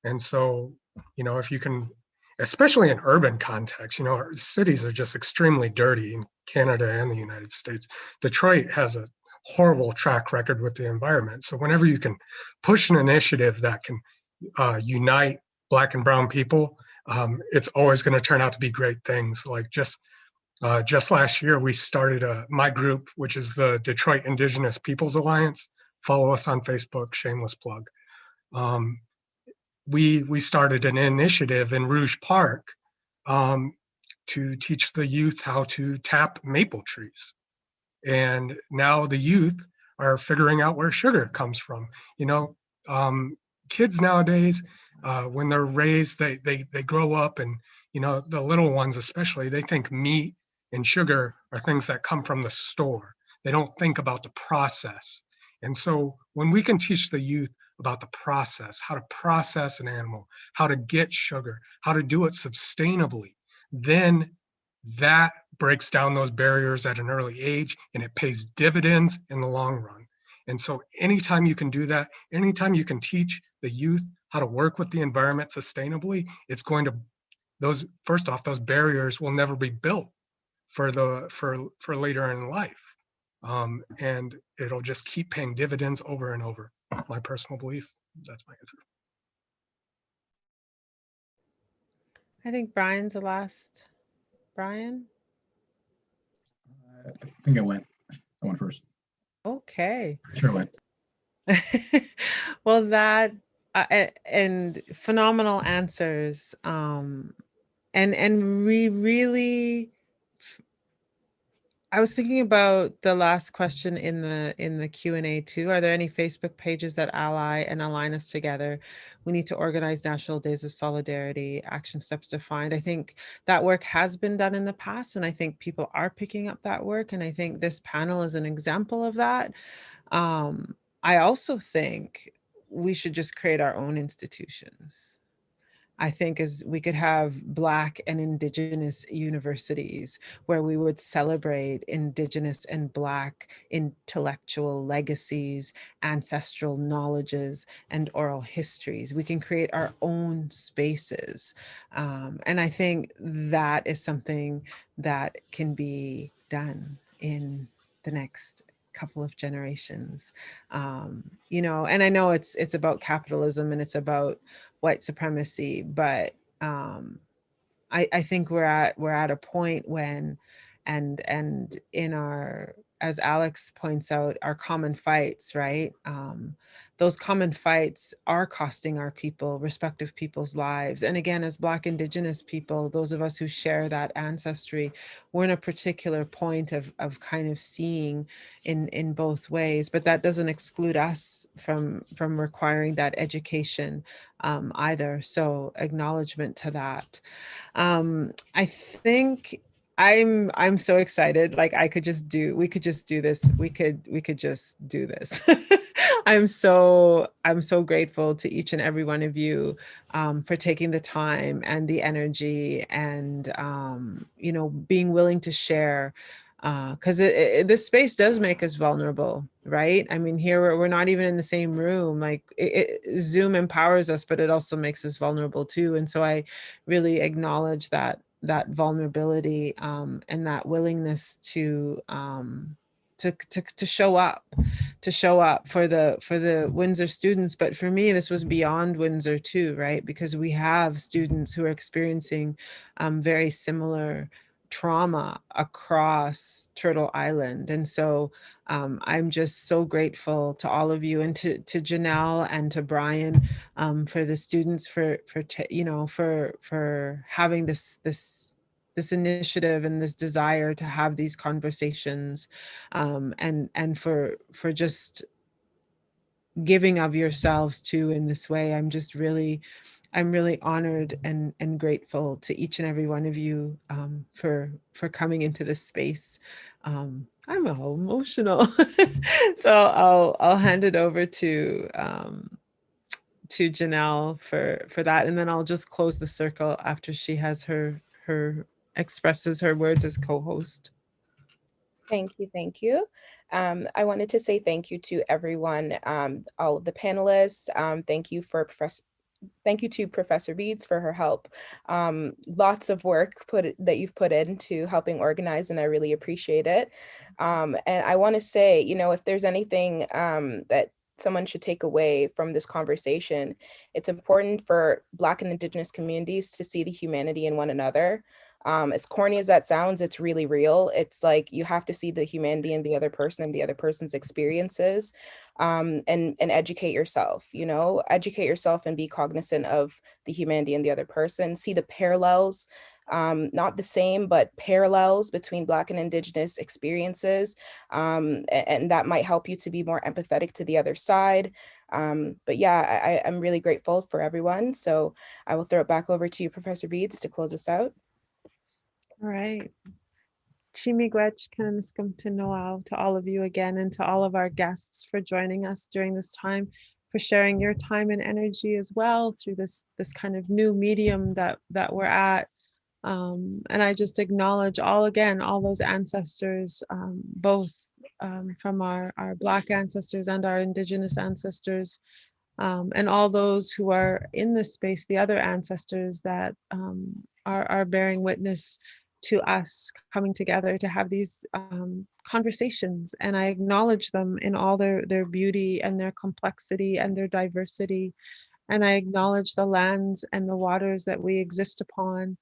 And so, if you can, especially in urban contexts. You know, our cities are just extremely dirty in Canada and the United States. Detroit has a horrible track record with the environment. So whenever you can push an initiative that can unite Black and Brown people, it's always going to turn out to be great things. Like just last year, we started my group, which is the Detroit Indigenous Peoples Alliance. Follow us on Facebook, shameless plug. We started an initiative in Rouge Park to teach the youth how to tap maple trees. And now the youth are figuring out where sugar comes from. You know, kids nowadays, when they're raised, they grow up, and you know, the little ones especially, they think meat and sugar are things that come from the store. They don't think about the process. And so when we can teach the youth about the process, how to process an animal, how to get sugar, how to do it sustainably, then that breaks down those barriers at an early age, and it pays dividends in the long run. And so anytime you can do that, anytime you can teach the youth how to work with the environment sustainably, it's going to, first off, those barriers will never be built for later in life. And it'll just keep paying dividends over and over. My personal belief. That's my answer. I think Brian's the last. Brian? I think I went first. Okay. Sure went. Well, that and phenomenal answers. And we really, I was thinking about the last question in the Q&A too. Are there any Facebook pages that ally and align us together? We need to organize National Days of Solidarity, action steps defined. I think that work has been done in the past, and I think people are picking up that work. And I think this panel is an example of that. I also think we should just create our own institutions. I think is we could have Black and Indigenous universities where we would celebrate Indigenous and Black intellectual legacies, ancestral knowledges, and oral histories. We can create our own spaces. And I think that is something that can be done in the next couple of generations. You know, and I know it's about capitalism and it's about white supremacy, but I think we're at a point when, and in our, as Alex points out, our common fights, right? Those common fights are costing our people, respective people's lives. And again, as Black Indigenous people, those of us who share that ancestry, we're in a particular point of kind of seeing in both ways, but that doesn't exclude us from requiring that education either. So acknowledgement to that. I think I'm so excited. Like we could just do this. We could just do this. I'm so grateful to each and every one of you for taking the time and the energy and you know, being willing to share, because this space does make us vulnerable, right? I mean, here we're not even in the same room. Like Zoom empowers us, but it also makes us vulnerable too. And so I really acknowledge that vulnerability and that willingness to show up for the Windsor students. But for me, this was beyond Windsor too, right? Because we have students who are experiencing very similar trauma across Turtle Island. And so I'm just so grateful to all of you, and to Janelle and to Brian for the students for having this initiative and this desire to have these conversations, and for just giving of yourselves too in this way. I'm really honored and grateful to each and every one of you for coming into this space. I'm all emotional. So I'll hand it over to Janelle for that, and then I'll just close the circle after she has her expresses her words as co-host. Thank you. Thank you. I wanted to say thank you to everyone, all of the panelists. Thank you for thank you to Professor Beeds for her help. Lots of work that you've put into helping organize, and I really appreciate it. And I want to say, you know, if there's anything that someone should take away from this conversation, it's important for Black and Indigenous communities to see the humanity in one another. As corny as that sounds, it's really real. It's like you have to see the humanity in the other person and the other person's experiences, and educate yourself, you know, educate yourself and be cognizant of the humanity in the other person, see the parallels, not the same, but parallels between Black and Indigenous experiences. And that might help you to be more empathetic to the other side. But yeah, I'm really grateful for everyone. So I will throw it back over to you, Professor Beeds, to close us out. All right. Chimigwech Kanamiskum to Noao, to all of you again, and to all of our guests for joining us during this time, for sharing your time and energy as well through this kind of new medium that we're at. And I just acknowledge all those ancestors, both from our Black ancestors and our Indigenous ancestors, and all those who are in this space, the other ancestors that are bearing witness to us coming together to have these conversations. And I acknowledge them in all their beauty and their complexity and their diversity. And I acknowledge the lands and the waters that we exist upon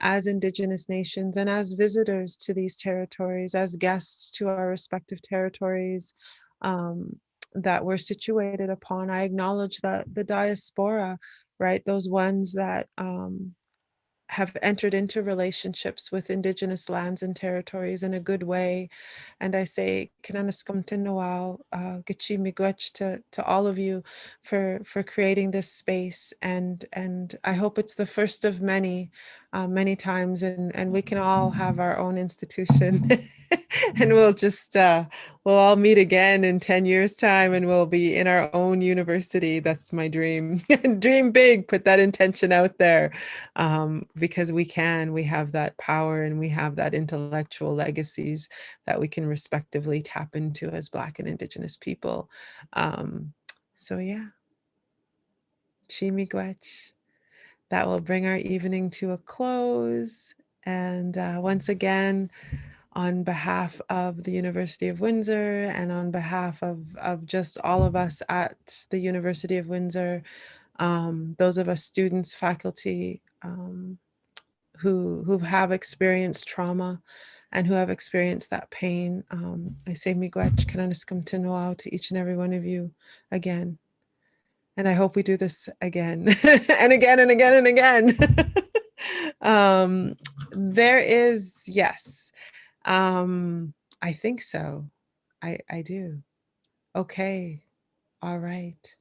as Indigenous nations and as visitors to these territories, as guests to our respective territories that we're situated upon. I acknowledge that the diaspora, right, those ones that have entered into relationships with Indigenous lands and territories in a good way. And I say, to all of you for creating this space. And I hope it's the first of many, many times, and we can all have our own institution. And we'll just, we'll all meet again in 10 years time, and we'll be in our own university. That's my dream. Dream big, put that intention out there. Because we have that power and we have that intellectual legacies that we can respectively tap into as Black and Indigenous people. So yeah, Chimigwech. That will bring our evening to a close. And once again, on behalf of the University of Windsor and on behalf of just all of us at the University of Windsor, those of us students, faculty, who have experienced trauma and who have experienced that pain, I say miigwech kananaskam tinoao to each and every one of you again. And I hope we do this again and again and again and again. There is, yes, I think so. I do. Okay. All right.